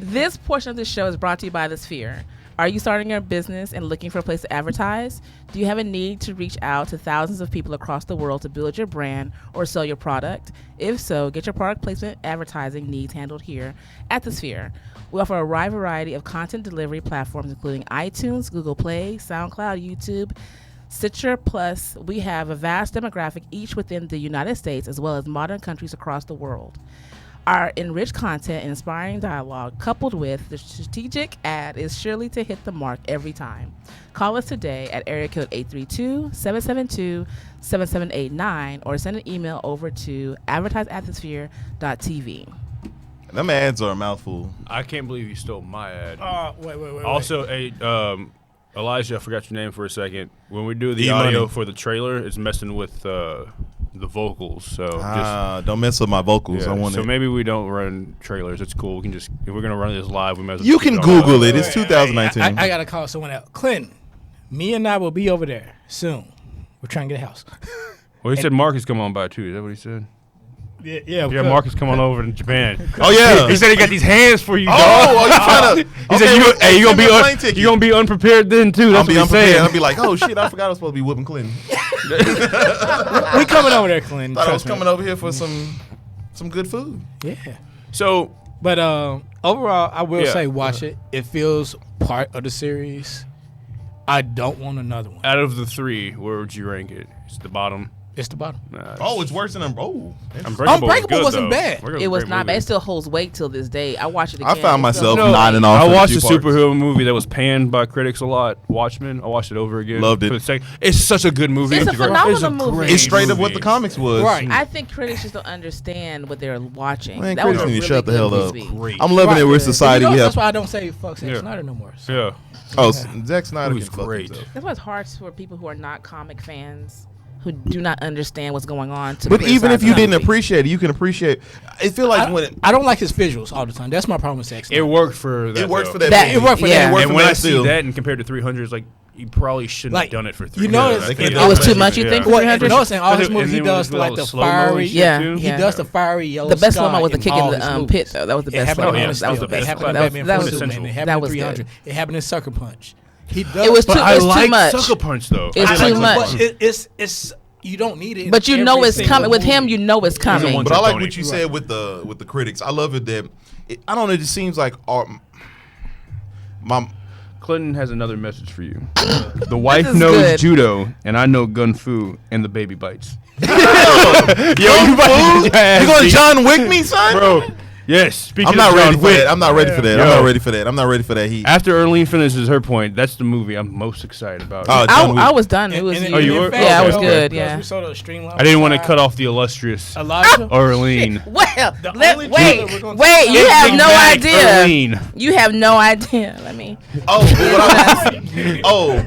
This portion of the show is brought to you by The Sphere. Are you starting your business and looking for a place to advertise? Do you have a need to reach out to thousands of people across the world to build your brand or sell your product? If so, get your product placement advertising needs handled here at The Sphere. We offer a wide variety of content delivery platforms, including iTunes, Google Play, SoundCloud, YouTube, Stitcher, plus we have a vast demographic each within the United States as well as modern countries across the world. Our enriched content and inspiring dialogue, coupled with the strategic ad, is surely to hit the mark every time. Call us today at area code 832-772-7789 or send an email over to advertiseatthesphere.tv. Them ads are a mouthful. I can't believe you stole my ad. Wait. Also, hey, Elijah, I forgot your name for a second. When we do the E-Money. audio for the trailer, it's messing with the vocals. So Don't mess with my vocals. yeah. I want So it. maybe we don't run trailers. It's cool. We can just, if we're gonna run this live, we might as well. You just can keep on. Google it. It's 2019. I gotta call someone out. Clinton, me and I will be over there soon. We're trying to get a house. Well, he said Marcus come on by too. Is that what he said? Yeah, Yeah, Marcus come on over to Japan. Oh yeah. He said he got these hands for you, dog. Oh, you trying to? He said you gonna be you gonna be unprepared then too. I'll That's be what he's unprepared. saying. I'll be like, oh shit, I forgot I was supposed to be whooping Clinton. We coming over there, Clinton. Thought I was trust me. coming over here for some good food. Yeah. So But overall, I will Yeah. say watch it. It feels part of the series. I don't want another one. out of the 3, where would you rank it? It's the bottom. It's the bottom. Oh, it's worse than Unbreakable good, wasn't though. bad. Unbreakable's It a was great not bad. movie. It still holds weight till this day. I watch it again. I found It's still- myself nodding off. I at watched few a parts. superhero movie that was panned by critics a lot. Watchmen. I watched it over again. Loved it. For the second. It's such a good movie. It's a phenomenal It's a movie. great It's straight up what the movie. comics was. Right. I think critics just don't understand what they're watching. Man, that was critics a need to really shut the good hell up. movie. I'm loving it. We're Right. society. You know, We that's have. why I don't say fuck Zack Yeah. Snyder no more. So. Yeah. Oh, Zack Snyder It was can fuck great. himself. That's why it's hard for people who are not comic fans, who do not understand what's going on. To But even if criticize you the didn't movie. appreciate it, you can appreciate. I feel like when I don't like his visuals all the time. That's my problem with Zack Snyder. It worked for that. it works though. for that. That- movie. it worked for Yeah, that. it worked And for when Man I of see Steel. that and compared to 300, it's like you probably shouldn't Like, have done it for you 300. notice they it- could've it was done too that. much. You think for Well, 300? you notice in all his Because movies, he and then does with like all the the slow-mo fiery. shit, Yeah, too. He yeah. does the fiery yellow. The best sky one was the in kick in all the his movies. pit, though. That was the It best happened one. in Man yeah. of That was Steel. the It best happened one. in That was Batman that vs was Superman. It that happened in was 300. good. It happened in Sucker Punch. He does. It was But too. I It's like too much. Sucker Punch though. It's I too like much. Sucker But Punch. it's you don't need it. in But you know every it's single coming with him. movie. You know it's coming. one- But I like Tony. what you said with the critics. I love it that I don't know. It just seems like my Clinton has another message for you. The wife is knows good. judo, and I know gun fu, and the baby bites. you gonna John Wick me, son? Bro, yes. Speaking I'm not of ready John for Wick, that. I'm not ready for that. I'm Yo. not ready for that. I'm not ready for that heat. after Erlene finishes her point, that's the movie I'm most excited about. Oh, John Wick. I was done. It was. And Oh, you were? fact, Yeah, I was because good, yeah. We saw the streamline. I didn't want to cut off the illustrious Elijah. Erlene. Well, only trailer we're gonna wait. You have no Enigmatic idea. Erlene. You have no idea. Let me Oh,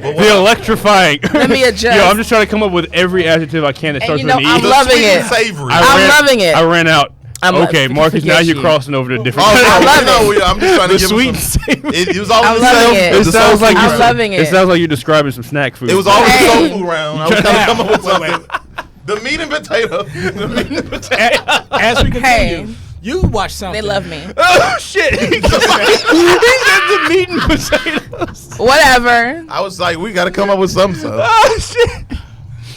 but what The I, electrifying. let me adjust. Yo, I'm just trying to come up with every adjective I can that And starts you with know, an E. I'm the loving sweet and it. savory. I'm loving it. I ran out. I'm Okay, Marcus, now forget you're you. crossing over to different. Oh, I no, love no, it. I'm just trying to The give sweet him and some. savory. It was always I'm the loving self- it. the It sounds like soul I'm food loving round. it. It sounds like you're describing some snack food. It was always Hey. the soul food round. I was trying to come up with something. The meat and potato. The meat and potato. As we continue, Hey. you watch something. They love me. Oh shit! He said the meat and potatoes. Whatever. I was like, we got to come up with something. So. Oh shit!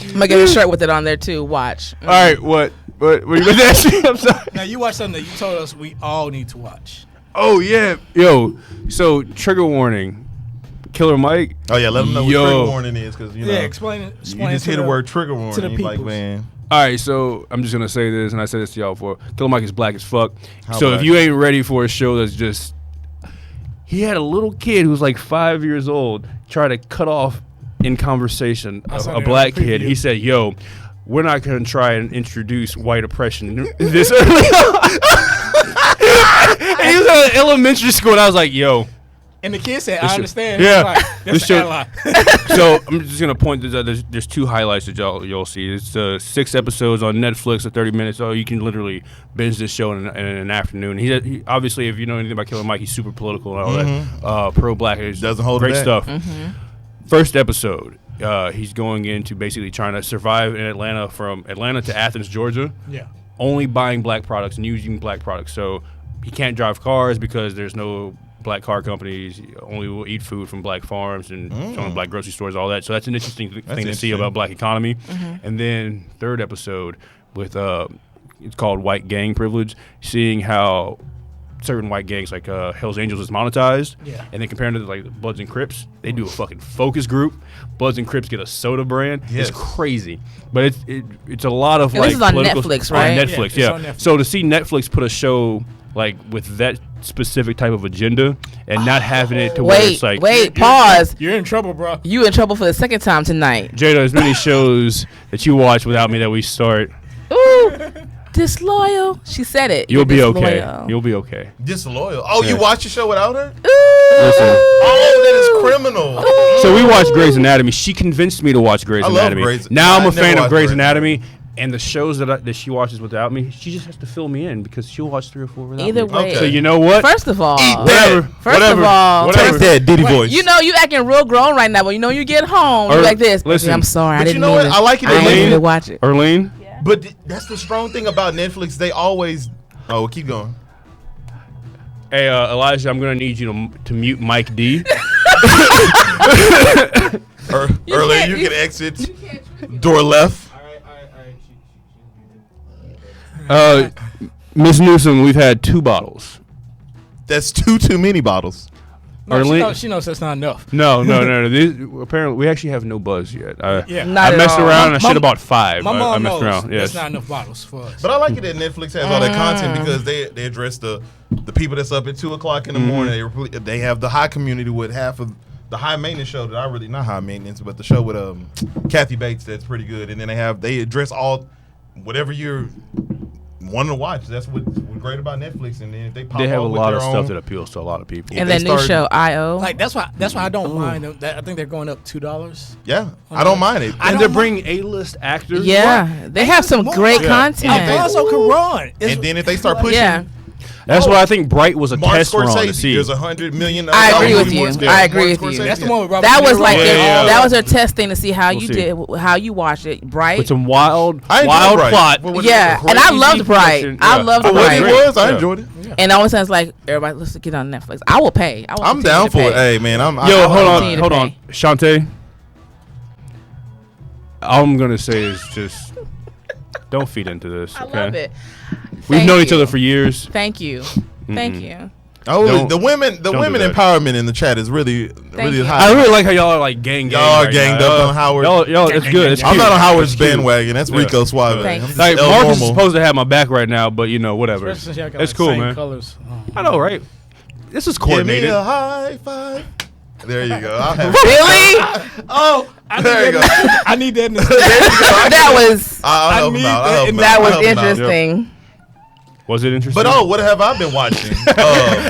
I'm gonna get a shirt with it on there too. Watch. All right, what you going to ask me? I'm sorry. Now you watch something that you told us we all need to watch. Oh yeah, yo. So trigger warning, Killer Mike. Oh yeah, let them know what Yo. trigger warning is, because you know. Yeah, explain it. You just hear the word trigger warning. to the you like, peoples. man. All right, so I'm just gonna say this, and I said this to y'all before. Killer Mike is black as fuck. How So black? if you ain't ready for a show that's just, he had a little kid who was like 5 years old try to cut off in conversation I saw a that black in the kid. preview. He said, "Yo, we're not gonna try and introduce white oppression this early." And he was at elementary school, and I was like, "Yo." And the kid said, This I show- understand. Yeah. Like, This that's show- ally. So I'm just gonna point this out. There's 2 highlights that y'all see. It's 6 episodes on Netflix of 30 minutes. So you can literally binge this show in an afternoon. He obviously, if you know anything about Killer Mike, he's super political and all that. Pro-black. Doesn't hold great back. stuff. First episode, he's going into basically trying to survive in Atlanta, from Atlanta to Athens, Georgia. Yeah. Only buying black products and using black products. So he can't drive cars because there's no black car companies. He only will eat food from black farms and some black grocery stores, all that. So that's an interesting thing to see interesting. about black economy. And then third episode with it's called White Gang Privilege, seeing how certain white gangs like Hell's Angels is monetized, and then comparing it to like Bloods and Crips, they do a fucking focus group. Bloods and Crips get a soda brand. Yes. It's crazy, but it's a lot of And like this is on political- Netflix, right? On Netflix, Yeah, yeah. it's on Netflix. So to see Netflix put a show like with that specific type of agenda and not having it to where it's like, Pause. You're in trouble, bro. You in trouble for the second time tonight. Jada, there's many shows that you watch without me that we start. Ooh, disloyal. She said it. You'll be You're okay. disloyal. You'll be okay. Disloyal. Oh, you Yeah. watch the show without her? Listen. Oh, that is criminal. So we watched Grey's Anatomy. She convinced me to watch Grey's I love Anatomy. Grey's- Now I'm I a never fan of watched Grey's Grey's Anatomy. And the shows that she watches without me, she just has to fill me in because she'll watch 3 or 4 without Either me. way. Okay. So you know what? First of all, Whatever. First of all, Take that Diddy voice. you know you acting real grown right now, but you know you get home Or- you like this. listen, I'm sorry, I but didn't you know mean what? to- I like it I that didn't mean they- to watch it. Erlene? But that's the strong thing about Netflix. They always. Oh, keep going. Hey, Elijah, I'm going to need you to mute Mike D. Earlier, you can exit door left. Miss Newsom, we've had 2 bottles. That's too many bottles. No, Arlene- she knows that's not enough. No. Apparently, we actually have no buzz yet. Yeah. Not I at messed all. around and I My- should have bought 5. My I mom messed knows around. Yes. that's not enough bottles for us. But I like it that Netflix has all that content because they address the people that's up at 2 o'clock in the morning. They have the high community with half of the high maintenance show that I really not high maintenance, but the show with Kathy Bates that's pretty good. And then they address all whatever you're wanting to watch. That's what's great about Netflix. And then if they pop They have a off with lot their of own, stuff that appeals to a lot of people. And they that new started- show I.O. Like that's why I don't mind them. I think they're going up $2. yeah, I don't mind it. And they're bringing A-list actors. Yeah, they have some great content. Alfonso Cuarón. And then if they start pushing, Yeah, That's what I think Bright was a Martin test run to Scorsese, see. there's $100 million. I agree with you. I agree with you. That's the one with Robert that De was Niro. like Yeah, their, yeah. that was their test thing to see how We'll you see. did, how you watched it. Bright. With some wild I enjoyed plot. Bright. What was it? Yeah, and I loved Bright. production. I Yeah. loved For what it Bright. was, I Yeah. enjoyed it. And all of a sudden it's like, everybody, let's get on Netflix. I will pay. I will I'm continue down to for pay. it. Hey, man, Yo, I'll hold continue to on. pay. Shantae. All I'm going to say is just don't feed into this. I Okay? love it. We've Thank known each you. other for years. Thank you. Thank you. Oh, Don't- the women do that. empowerment in the chat is really you. high. I really like how y'all are like gang. Y'all are right ganged now. up on Howard. Y'all, it's good. It's I'm cute. not on Howard's It's cute. bandwagon. That's Yeah. Rico Suave. Thanks. I'm just Like El Marcus is Normal. supposed to have my back right now, but you know whatever. Especially since y'all got It's the cool, same man. colors. I know, right? This is Give me coordinated. a high five. There you go. I'll have Really? Oh, I There you go. I need that. In the that was I'll help him need out. that I'll help him that out. I'll was help him out. interesting. Was it interesting? But what have I been watching?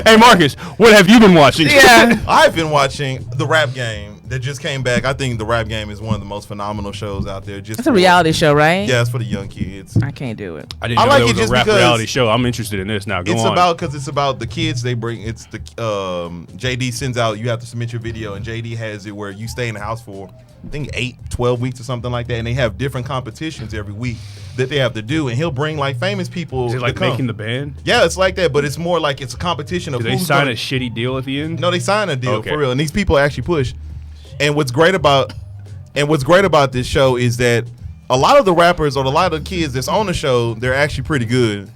Hey Marcus, what have you been watching? Yeah. I've been watching The Rap Game that just came back. I think The Rap Game is one of the most phenomenal shows out there. Just It's a reality show, right? Yeah, it's for the young kids. I can't do it. I didn't I know like there it was a just rap because reality show. I'm interested in this now. Go It's on. about the kids they bring. It's the JD sends out. You have to submit your video, and JD has it where you stay in the house for I think 12 weeks or something like that, and they have different competitions every week that they have to do, and he'll bring like famous people. Is it like to come. making the band? Yeah, it's like that, but it's more like it's a competition of Do they who's sign gonna- a shitty deal at the end? No, they sign a deal Okay. for real, and these people actually push. And what's great about this show is that a lot of the rappers or a lot of the kids that's on the show, they're actually pretty good.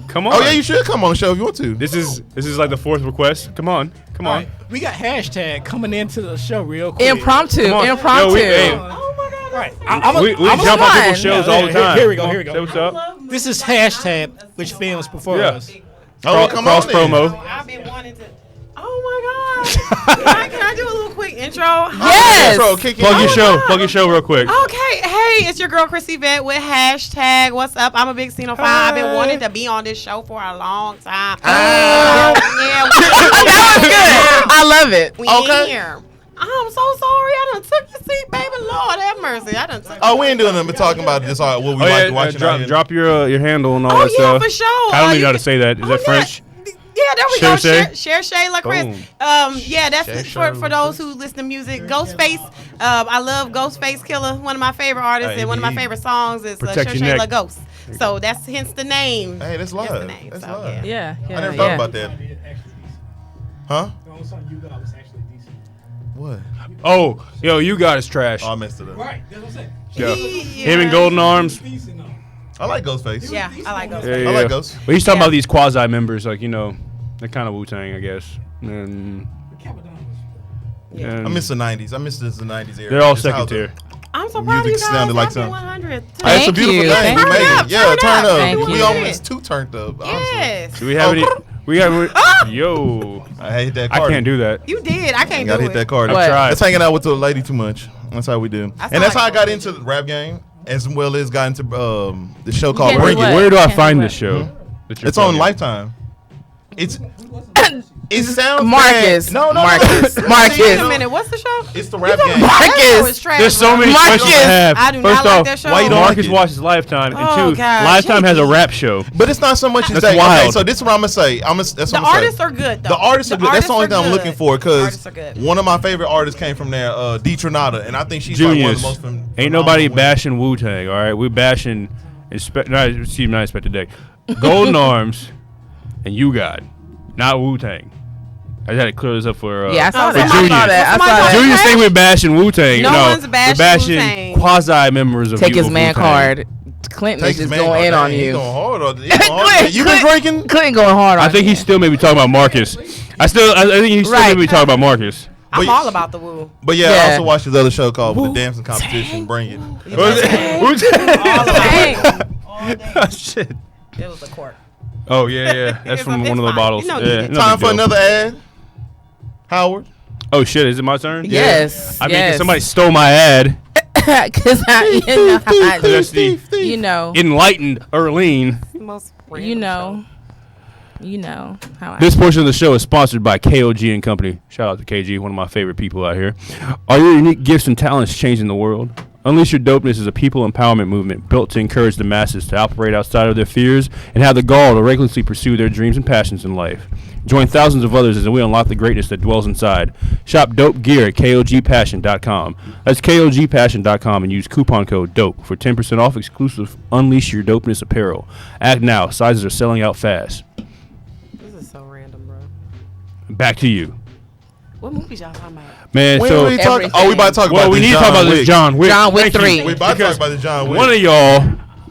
Come on. Oh yeah, you should come on the show if you want to. This is like the 4th request. Come on. Come on. We got hashtag coming into the show real quick. Impromptu. Come on. Impromptu. Yo, hey, All right, I'm we jump on people's shows all the time. Here we go. Here we go. Say what's up. This is hashtag which films before Yeah. us. Oh, come Cross on then. promo. I've been wanting to. Oh my Can I do a little quick intro? Yes. Intro, kick it. Plug your show real quick. Okay, hey, it's your girl Chrissy Vet with hashtag What's Up. I'm a big Cenophile. I've been wanting to be on this show for a long time. Yeah, That was good. I love it. we in here. I'm so sorry. I done took your seat, baby. Lord have mercy. I done took. Oh, we ain't doing nothing but talking about this. What we like to watch. Drop your handle and all Oh that yeah, stuff. for sure. I don't even know how to say that. Is that French? Yeah, there we Share go. Shay? Share Shayla Chris. Boom. Yeah, that's Share for those who listen to music. Ghostface. I love Ghostface Killer. One of my favorite artists and one of my favorite songs is Protect Share your neck. Shayla Ghost. So that's hence the name. Hey, that's Hence love. the name. That's So, love. Yeah. I never thought about that. Huh? The only song you got was actually decent. What? Oh, yo, you got is trash. Oh, I messed it up. Right, that's what I'm saying. Yeah. Yeah. Him and Golden Arms. Decent though. I like Ghostface. Yeah, I like Ghostface. Yeah, yeah, I like yeah. Ghost. But he's talking Yeah. about these quasi members, like they're kind of Wu-Tang, I guess. And I miss the 90s. I miss the 90s era. they're all Just second how the- tier. I'm so proud of you Music guys. sounded like Happy something. 100. Hey, it's a Thank beautiful you. thing. We Thank made you. it. Yeah, Turn turn up. up. Thank We you. almost too turned up. Honestly. Yes. Do we have any? We got. Yo, I hate that I card. can't do that. You did. I can't Gotta do hit it. that card. What? tried. That's hanging out with the lady too much. That's how we do. sound And that's like how I got a- into the rap game, as well as got into the show called can't do Bring what? It. Where do I Can't find do this show? that you're It's on plugging? Lifetime. It sounds Marcus. bad. No, Marcus. no. Marcus. Wait a minute. What's the show? It's the rap game. That show Marcus. is trash, There's so bro. many Marcus. questions I have. I do First not like off, that show. why you don't Marcus like it? watches Lifetime, Oh, and two, gosh. Lifetime has a rap show. But it's not so much as That's that. wild. Okay, so this is what I'm gonna say. That's what The I'm gonna artists say. are good, though. The artists are good. That's the only thing I'm looking for The because artists are good. one of my favorite artists came from there, Detronata, and I think she's like one Juniors. of the most Ain't nobody phenomenal women. bashing Wu-Tang, all right? We're bashing, not Inspector Deck. Golden Arms and You God, not Wu-Tang. I just had to clear this up for Yeah, I saw Oh, that. I somebody- saw that. I somebody- saw that. Juniors think we're bashing Wu-Tang. No one's bashing we're bashing Wu-Tang. quasi members of Take his man Wu-Tang. card. Clinton Take is his just man going card. in on Dang, he you. going hard on- he going hard. You been drinking? Clinton going hard on I think you. he still may be talking about Marcus. I think he still may Right. be talking about Marcus. I'm But- all about the woo. But yeah, I Yeah. also watched this other show called The Dancing Competition. Bring It. Wu-Tang. All about Oh, shit. it. It was a cork. Oh, yeah. That's It's from a- one of it's the fine. bottles. You know, Yeah, you- no Time big for deal. another ad. Howard. Oh, shit. Is it my turn? Yes. I mean, 'cause yes. somebody stole my ad. Because That's the you know, enlightened Earlene. The most you random know, you know how I. This portion of the show is sponsored by KOG and Company. Shout out to KG, one of my favorite people out here. Are your unique gifts and talents changing the world? Unleash Your Dopeness is a people empowerment movement built to encourage the masses to operate outside of their fears and have the gall to recklessly pursue their dreams and passions in life. Join thousands of others as we unlock the greatness that dwells inside. Shop dope gear at KOGpassion.com. That's KOGpassion.com and use coupon code DOPE for 10% off exclusive Unleash Your Dopeness apparel. Act now. Sizes are selling out fast. This is so random, bro. Back to you. What movies y'all talking about? Man, When so we talk, everything. oh, we about to talk well, about we this need to talk about this Wick. John Wick. John Wick Thank you. 3. We about to talk Because about the John Wick. One of y'all,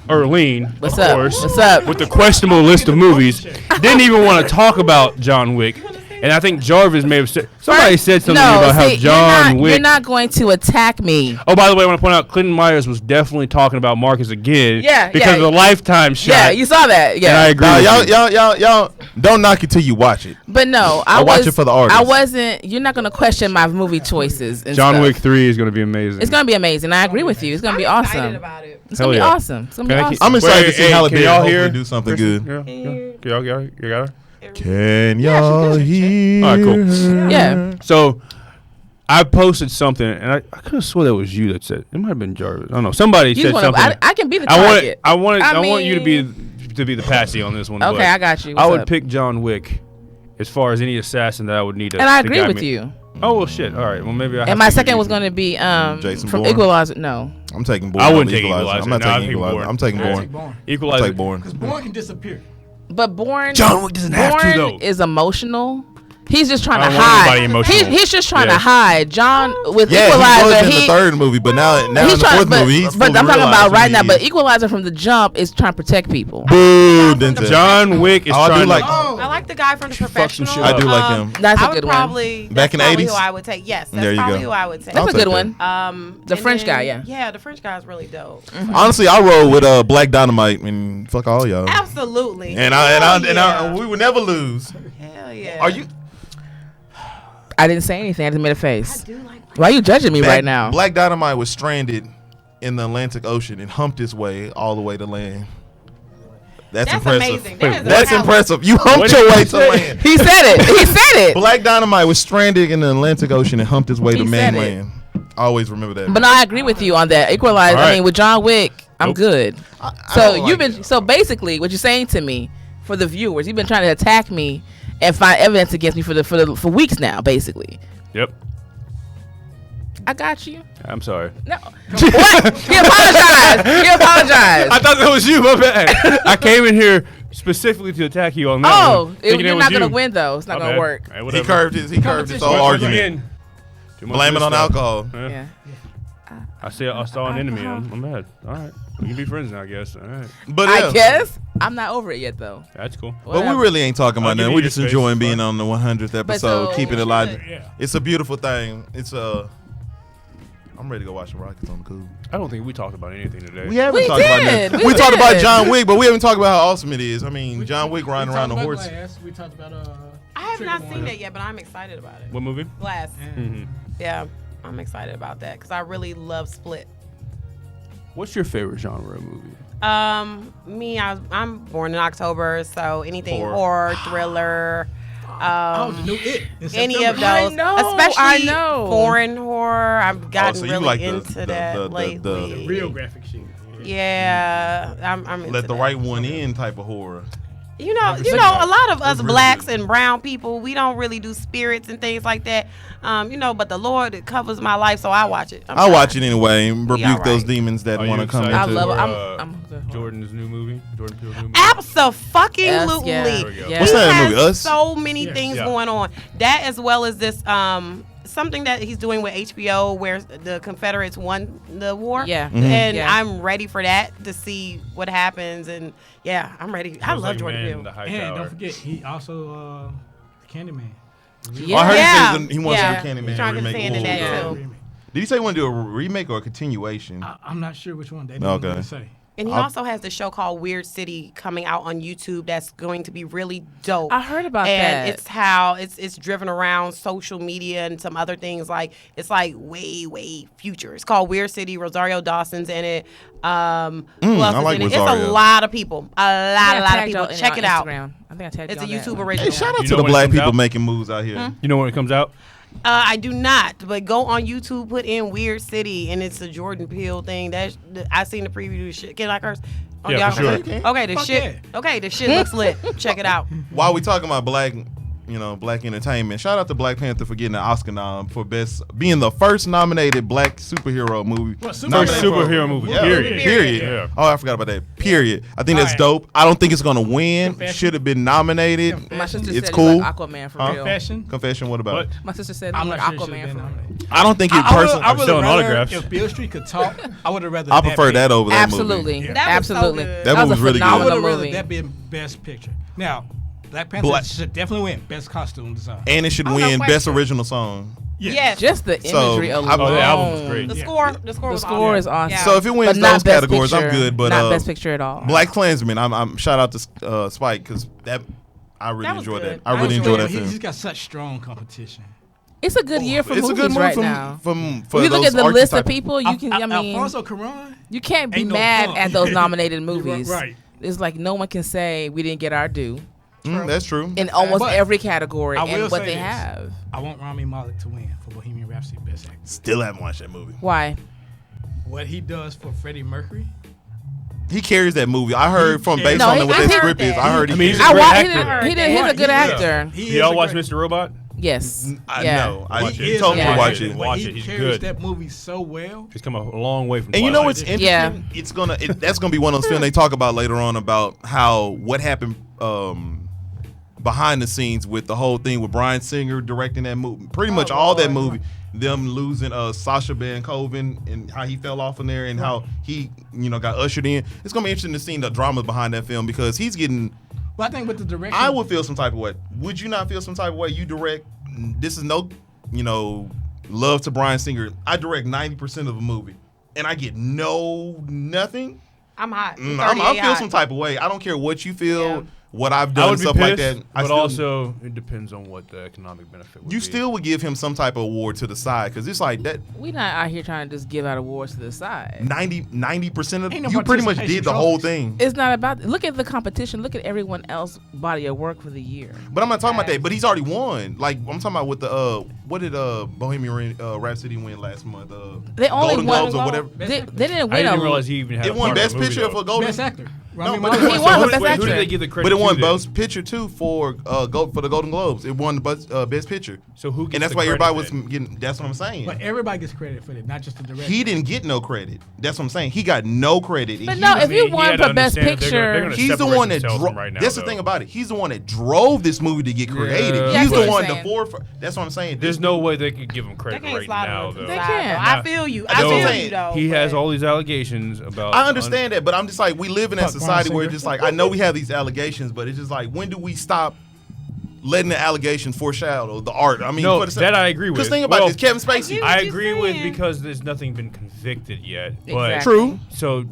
Earlene, What's of up? course, What's up? with the questionable list of movies, didn't even want to talk about John Wick. And I think Jarvis may have said somebody said something no, about how see, John Wick. You're not going to attack me. Oh, by the way, I want to point out Clinton Myers was definitely talking about Marcus again. Yeah, because yeah. of the Lifetime shot. Yeah, you saw that. and I Yeah, agree. Nah, with you. y'all don't knock it till you watch it. but no, I watch was, it for the artist. I wasn't. You're not going to question my movie choices. And John stuff. Wick 3 is going to be amazing. It's going to be amazing. I agree with you. It's going to be I'm excited awesome. about it. It's going to be Hell yeah. awesome. It's going to be Can I awesome. keep- I'm excited to see Hey, Halle can Berry y'all hopefully hear? do something Kristen? good. Yeah. Can y'all, you got her? Can y'all hear? All right, cool. Yeah. So I posted something, and I could have swore that was you that said it. Might have been Jarvis. I don't know. Somebody You said just wanna, something. I can be the I target. want you to be the patsy on this one. Okay, but I got you. I What's would up? pick John Wick as far as any assassin that I would need to. And I to agree guide with me. you. Oh well, shit. All right. Well, maybe I. have And my to second agree was with you. going to be Jason from Bourne. Equalizer. No. I'm taking Bourne. I wouldn't over take Equalizer. I'm not No, I'd taking take Equalizer. Bourne. I'm taking I'd Bourne. take Born. Equalizer. Take Bourne. Because Born can disappear. But Bourne. John Wick doesn't have to Bourne though. is emotional. He's just trying I to don't want anybody hide. emotional. He's just trying Yeah. to hide. John with Yeah, Equalizer. he was in the third movie, but now in He's the trying, fourth but, movie, he's but fully I'm talking about realized right who now. he But is. Equalizer from the jump is trying to protect people. Boo, Denzel. John Wick is Oh, I do trying like- to. I like the guy from The Professional. shit I do like him. That's a I would good one. probably, Back in the that's probably 80s? who I would take. Yes, that's There you probably go. who I would take. I'll That's a take good that. one. The French guy, yeah. Yeah, the French guy is really dope. Honestly, I roll with Black Dynamite and fuck all y'all. Absolutely. And Hell yeah. we would never lose. Hell yeah. Are you? I didn't say anything. I just made a I face. do like. Why are you judging me right now? Black Dynamite was stranded in the Atlantic Ocean and humped his way all the way to land. That's impressive. amazing. That is That's how- impressive. You humped your way to land. He said it. He said it. Black Dynamite was stranded in the Atlantic Ocean and humped his way He to said mainland. Always remember that. But no, I agree with you on that. Equalize. All I right. mean, with John Wick, I'm Nope. good. I So don't you've like been it. so basically what you're saying to me for the viewers, you've been trying to attack me and find evidence against me for weeks now, basically. Yep. I got you. I'm sorry. No. What? He apologized. He apologized. I thought that was you. My bad. I came in here specifically to attack you on that. Oh, one, thinking you're it not was gonna you. win though. It's not My gonna bad. work. All right, He whatever. curved his whole Competition. argument. Again. Too much Blame of it this on stuff. alcohol. Yeah. I saw an enemy. I'm mad. All right. We can be friends now, I guess. All right. But I yeah. guess I'm not over it yet though. That's cool. But we Whatever. really ain't talking I'll about give that. you We're your just space. enjoying It's being fine. on the 100th episode, so- keeping it live. Yeah. It's a beautiful thing. I'm ready to go watch the Rockets on the cool. I don't think we talked about anything today. We haven't We talked about did. that. We We talked about did. John Wick, but we haven't talked about how awesome it is. I mean, John Wick riding around the horse. We talked about I have Trigger not seen warning. that yet, but I'm excited about it. What movie? Glass. Mm-hmm. Yeah, I'm excited about that because I really love Split. What's your favorite genre of movie? I'm born in October, so anything Horror. horror, thriller, Oh, the new It. in any of September. those. I know, Especially I know. foreign horror. I've gotten so you really like the- into the- that the- lately. The real graphic shit. Yeah, I'm into Let the that. right one in type of horror. You know, a lot of us blacks and brown people, we don't really do spirits and things like that. But the Lord, it covers my life, so I watch it. I'll watch it anyway and rebuke alright. those demons that Are you want to come into excited I love it. for, I'm Jordan Peele's new movie. Absolutely. Yes, yeah. There we go. Yeah. What's that He movie? has Us? so many things Yeah. going on. That as well as this something that he's doing with HBO where the Confederates won the war. Yeah. Mm-hmm. And Yeah. I'm ready for that to see what happens. And yeah, I'm ready. I love Jordan Peele. And don't forget, he also Candyman. Yeah. I heard Yeah. he says he wants Yeah. to do Candyman He's trying to remake. say into that Yeah. too. Did he say he want to do a remake or a continuation? I'm not sure which one. They didn't Okay. really say. And he also has the show called Weird City coming out on YouTube that's going to be really dope. I heard about and that. it's how it's driven around social media and some other things it's like way future. It's called Weird City. Rosario Dawson's in it. Who else I is like in it? It's Rosario. a lot of people. A lot of people. tagged Check on it out. Instagram. I think I tagged It's a you on that YouTube one. original. Hey, shout out You to know the when it black comes people out? making moves out here. You know when it comes out? I do not, but go on YouTube, put in Weird City, and it's a Jordan Peele thing. I seen the preview. Shit, can I curse? Oh, Yeah, y'all for can sure. curse? Okay, the Fuck shit. yeah. Okay, the shit looks lit. Check it out. While we talking about black entertainment, shout out to Black Panther for getting an Oscar nom for being the first nominated black superhero movie. What, Nominated First for- superhero movie, Yeah, period. Period. Yeah. Oh, I forgot about that. Period. I think that's Alright. dope. I don't think it's gonna win. Confession. Should have been nominated. My sister It's said cool. it's like Aquaman for Huh? real. Fashion. Confession. What about What? it? My sister said I'm it's not like sure it should've Aquaman been for real. nominated. I don't think it I personally. would have selling rather autographs. if Beale Street could talk. I would have rather. I prefer that over that Absolutely. movie. That was so Absolutely. good. That was movie was a really good. I would phenomenal have rather movie. that be Best Picture. Now, Black Panther Black- should definitely win Best Costume Design. And it should Oh, no win Best question. Original Song. Yes. Just the So, imagery I- alone. Oh, the album was great. The Yeah. score. The The was score awesome. is awesome. Yeah. So if it wins But not those Best categories, I'm Picture. good. But not Best Picture at all. Black Klansman, I'm shout out to Spike because I really That was enjoyed good. that. I really That was enjoyed good. that film. He's got such strong competition. It's a good year for It's a movies good movie right for now. for If you look those at the list of archetypal- people, you can. I mean, Alfonso Cuarón. you can't be ain't no mad punk. at those nominated You're movies. right. It's like no one can say we didn't get our due That's true. in almost But every category I and will what say they this. have. I want Rami Malek to win for Bohemian Rhapsody Best Actor. Still haven't watched that movie. Why? What he does for Freddie Mercury. He carries that movie. I heard from based No, on he- what I that heard script is. that. I heard I he mean, he's carries a it. great He actor. did. He's a good actor. He Do is y'all a watch great- Mr. Robot? Yes. I Yeah. know. Watch He it. told me Yeah. to watch it. But Watch he it. He's carries good. that movie so well. He's come a long way from And you know Twilight. what's interesting? Yeah. That's gonna be one of those films they talk about later on about what happened behind the scenes with the whole thing with Bryan Singer directing that movie. Pretty much all that movie, them losing Sacha Baron Cohen and how he fell off in there and how he got ushered in. It's gonna be interesting to see the drama behind that film because he's getting. But I think with the direction, I would feel some type of way. Would you not feel some type of way? You direct. This is no, love to Bryan Singer. I direct 90% of a movie, and I get nothing. I'm hot. I feel hot. some type of way. I don't care what you feel. Yeah. what I've I done, would be stuff like pissed, that. but also it depends on what the economic benefit would be. You still would give him some type of award to the side because it's like that. We not out here trying to just give out awards to the side. 90% of Ain't no you pretty much participation did the whole trophies. thing. It's not about. Look at the competition. Look at everyone else's body of work for the year. But I'm not talking about that. But he's already won. Like I'm talking about with the what did Bohemian Rhapsody win last month? They only Golden won. Globes or whatever. They didn't I win. didn't realize he even had. It a won part of Best the movie, Picture though. for Golden. Best actor. No, Rami but Malek. He won for Best Who Actor. did they give the credit But it won to then? Best Picture too for the Golden Globes. It won the Best Picture. So who gets And that's the why everybody credit was then? getting. That's what I'm saying. But everybody gets credit for that, not just the director. He didn't get no credit. That's what I'm saying. He got no credit. But He no, was- if you he won had to for Best understand that they're Picture, gonna He's the separate one that themselves drove. from right now, That's the though. thing about it. He's the one that drove this movie to get created. Yeah. He's That's the what one I'm to saying. forefront. That's what I'm saying. There's no way they could give him They credit can't right slide now, him to though. the They side, can. though. I feel you. I That's what I'm feel saying. you, though. He has but- all these allegations about. I understand that, but I'm just like we live in a Fuck society Ron where Singer. it's just like I know we have these allegations, but it's just like when do we stop letting the allegations foreshadow the art? I mean, No, for the, that I agree with. Because think about Well, this, Kevin Spacey. What I you agree with saying? because there's nothing been convicted yet. But Exactly. True. So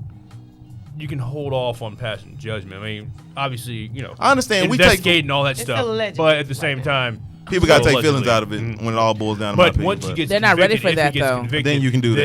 you can hold off on passing judgment. I mean, obviously, I understand. We take investigating all that It's stuff, alleged but at the right same now. time, people got to still take feelings allegedly. out of it Mhm. when it all boils down. to my But opinion, once but he gets They're not ready convicted, for that, if he gets though. convicted, Then you can do that.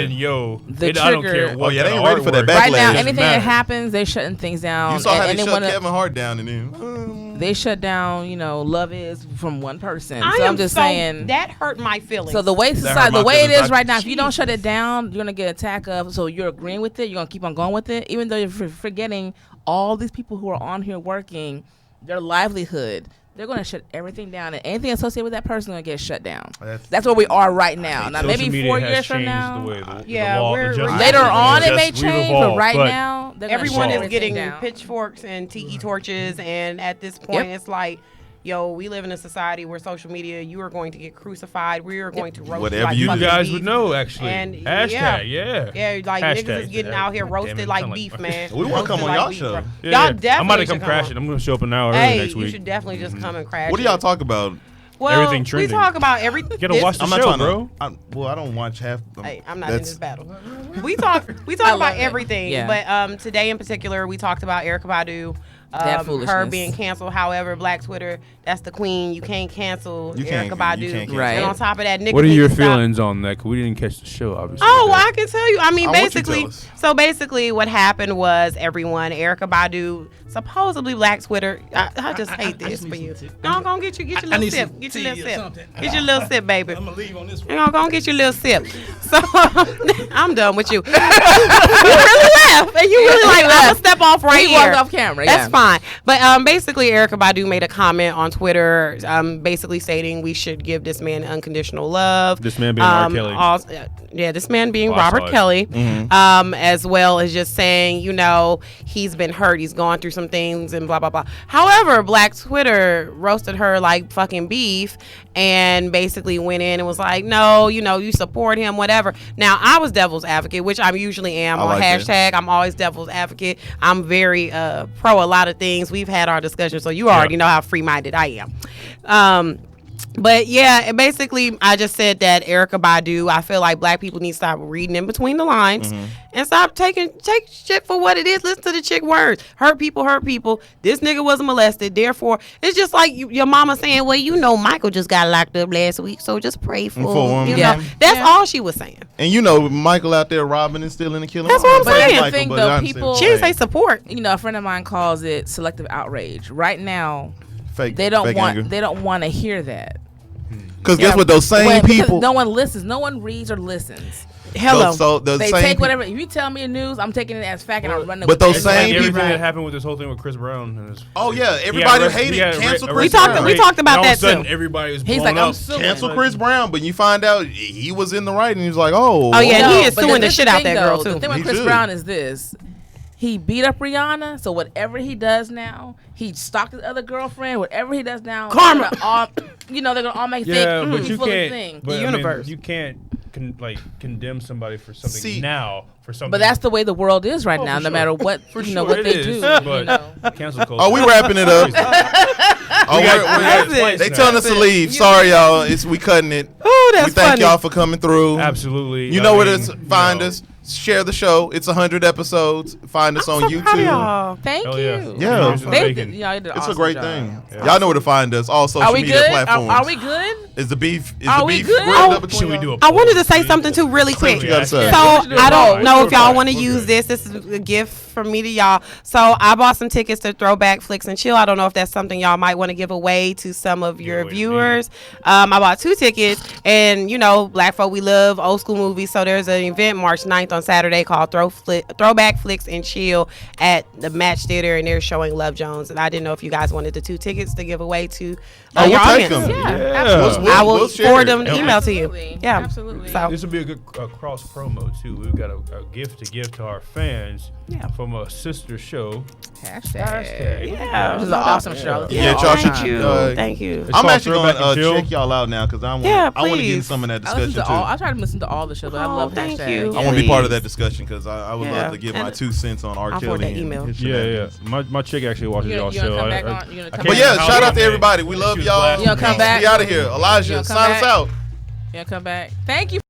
Then The I don't trigger- care what Oh, yeah, they kind ain't of ready for that artwork. backlash. Right now, Doesn't anything that matter. happens, they're shutting things down. you saw how and they anyone shut Kevin Hart down and then. they shut down, Love Is from one person. I So am I'm just so, saying. that hurt my feelings. So the way hurt society, my the way it feelings. is right now, if you don't shut Jesus. it down, you're gonna get attacked of. So you're agreeing with it. You're gonna keep on going with it, even though you're forgetting all these people who are on here working, their livelihood. They're gonna shut everything down, and anything associated with that person is gonna get shut down. That's where we are right now. Now, Social maybe media 4 has years from changed now, the way the Yeah, law, we're- the justice we're- later system on is. it may We've change, but evolved, right now, they're gonna everyone shut is everything getting down. pitchforks and tiki torches, and at this point, Yep. it's like, yo, we live in a society where social media, you are going to get crucified. We are going to roast Whatever you like you fucking do. guys beef. would know, actually. And Hashtag, yeah. Yeah, like Hashtag niggas is getting that. out here God damn roasted it, like sound beef, man. We wanna come Roasted on like y'all beef, show. bro. Yeah, Y'all yeah. definitely I'm about to should come crashing. I'm going to show up an hour early Hey, next you week. should definitely just come and crash. What do y'all talk about? Well, Everything trending. we talk about every. You gotta watch the I'm not show, trying bro. to. I don't watch half. Hey, I'm not in that's- this battle. We talk I about love it. everything, Yeah. but today in particular, we talked about Erykah Badu, That her foolishness. being canceled. However, Black Twitter, that's the queen. You can't cancel You can't- Erykah Badu. you can't cancel Right. And on top of that, niggas What are need your to stop- feelings on that? 'Cause we didn't catch the show, obviously. Oh, well, I can tell you. I mean, I want you to basically, tell us. so basically, what happened was everyone, Erykah Badu, supposedly Black Twitter. I just hate this just for need you. some tea. No, I'm gonna get your I little need sip. some Get tea your little or sip. something. Get your little sip, baby. I'm gonna leave on this one. You know, go and get your little sip. So I'm done with you. You really laugh, and you really like. I'm gonna step off right He here. walked off camera. That's yeah. fine. But basically, Erykah Badu made a comment on Twitter, basically stating we should give this man unconditional love. This man being R. Kelly. Yeah, this man being Oh, I saw Robert it. Kelly, as well as just saying, he's been hurt, he's gone through some things, and blah blah blah. However, Black Twitter roasted her like fucking beef, and basically went in and was like, no, you support him, whatever. Now, I was devil's advocate, which I usually am I on like that. hashtag. I'm always devil's advocate. I'm very pro a lot of things. We've had our discussion, so you already know how free-minded I am. But yeah, basically, I just said that Erykah Badu, I feel like Black people need to stop reading in between the lines and stop take shit for what it is. Listen to the chick words. Hurt people, hurt people. This nigga wasn't molested. Therefore, it's just like your mama saying, well, Michael just got locked up last week, so just pray for For him. him. Yeah. That's Yeah. all she was saying. And Michael out there robbing and stealing and killing. That's what I'm But saying. that's the thing, though, people- She didn't say support. A friend of mine calls it selective outrage. Right now, fake. they don't fake want anger. they don't want to hear that. Because guess what? Those same Because people. no one listens. No one reads or listens. Hello. So the They same take people- whatever. If you tell me the news, I'm taking it as fact and I'm running. But with those it. It's like same everything people- that happened with this whole thing with Chris Brown. And his- Oh yeah, he everybody got arrested- hated. he got Cancel arrested Chris We talked- Brown. we talked about and all that of a sudden, too. everybody is He's blown like, I'm up. suing. Cancel Chris Brown, but you find out he was in the right, and he was like, "Oh, Oh, yeah, No, he is but suing the this shit is out thing, that girl, though. too. The thing with He Chris should. Brown is this. He beat up Rihanna, so whatever he does now, he stalked his other girlfriend. Whatever he does now, Karma. they're gonna all make Yeah, think, but you full of can't. thing. But, The universe. you can't condemn somebody for something See- now for something. But that's the way the world is right now. for No sure. matter what for you sure know what it they is, do. But cancel culture. Oh, we wrapping it up. That's it. They telling us to leave. Sorry, y'all. We cutting it. Oh, that's We thank funny. y'all for coming through. Absolutely. You know where to find us. share the show. It's 100 episodes. Find us on so YouTube. proud of y'all. Thank Hell you. Yeah. They did, y'all did an It's a awesome great job. thing. Yeah. Y'all know where to find us. All social Are we media good? platforms. Are we good? Is the beef? Is Are the we beef good? grilled Oh, up between Should we y'all? do a I wanted to poll? say something too really quick. What you gotta say? So I don't know if y'all Fine. want to We're use good. this. This is a gift from me to y'all. So I bought some tickets to Throwback Flicks and Chill. I don't know if that's something y'all might want to give away to some of your away to me. viewers. I bought 2 tickets, and you know, Black folk, we love old school movies. So there's an event March 9th on Saturday called Throwback Flicks and Chill at the Match Theater, and they're showing Love Jones. And I didn't know if you guys wanted the 2 tickets to give away to Oh, your we'll take audience. them. Yeah. We'll- I will we'll share forward it. them the email to you. Absolutely. Yeah, Absolutely. So This would be a good cross promo too. We've got a gift to give to our fans from a sister show. Hashtag. yeah, This is an awesome show. Yeah, y'all should. Thank you. Thank you. I'm called actually Throwback going and to Chill. check y'all out now because I want. Yeah, I want to get in please. some of that I listen discussion to all. too. I try to listen to all the shows, but I Oh, love thank hashtag. you. I want to be part of Please. that discussion because I would Yeah. love to give And my 2 cents on R. I'll forward Kelly. that email. and his Yeah, yeah. shenanigans. My chick actually watches You y'all gonna show. come back on? You gonna come can't But back? yeah, remember shout how out to long, everybody. man. We She love was y'all. blasting You gonna come me. back? Be out of here. You Elijah, gonna come sign us back? out. Yeah, come back. Thank you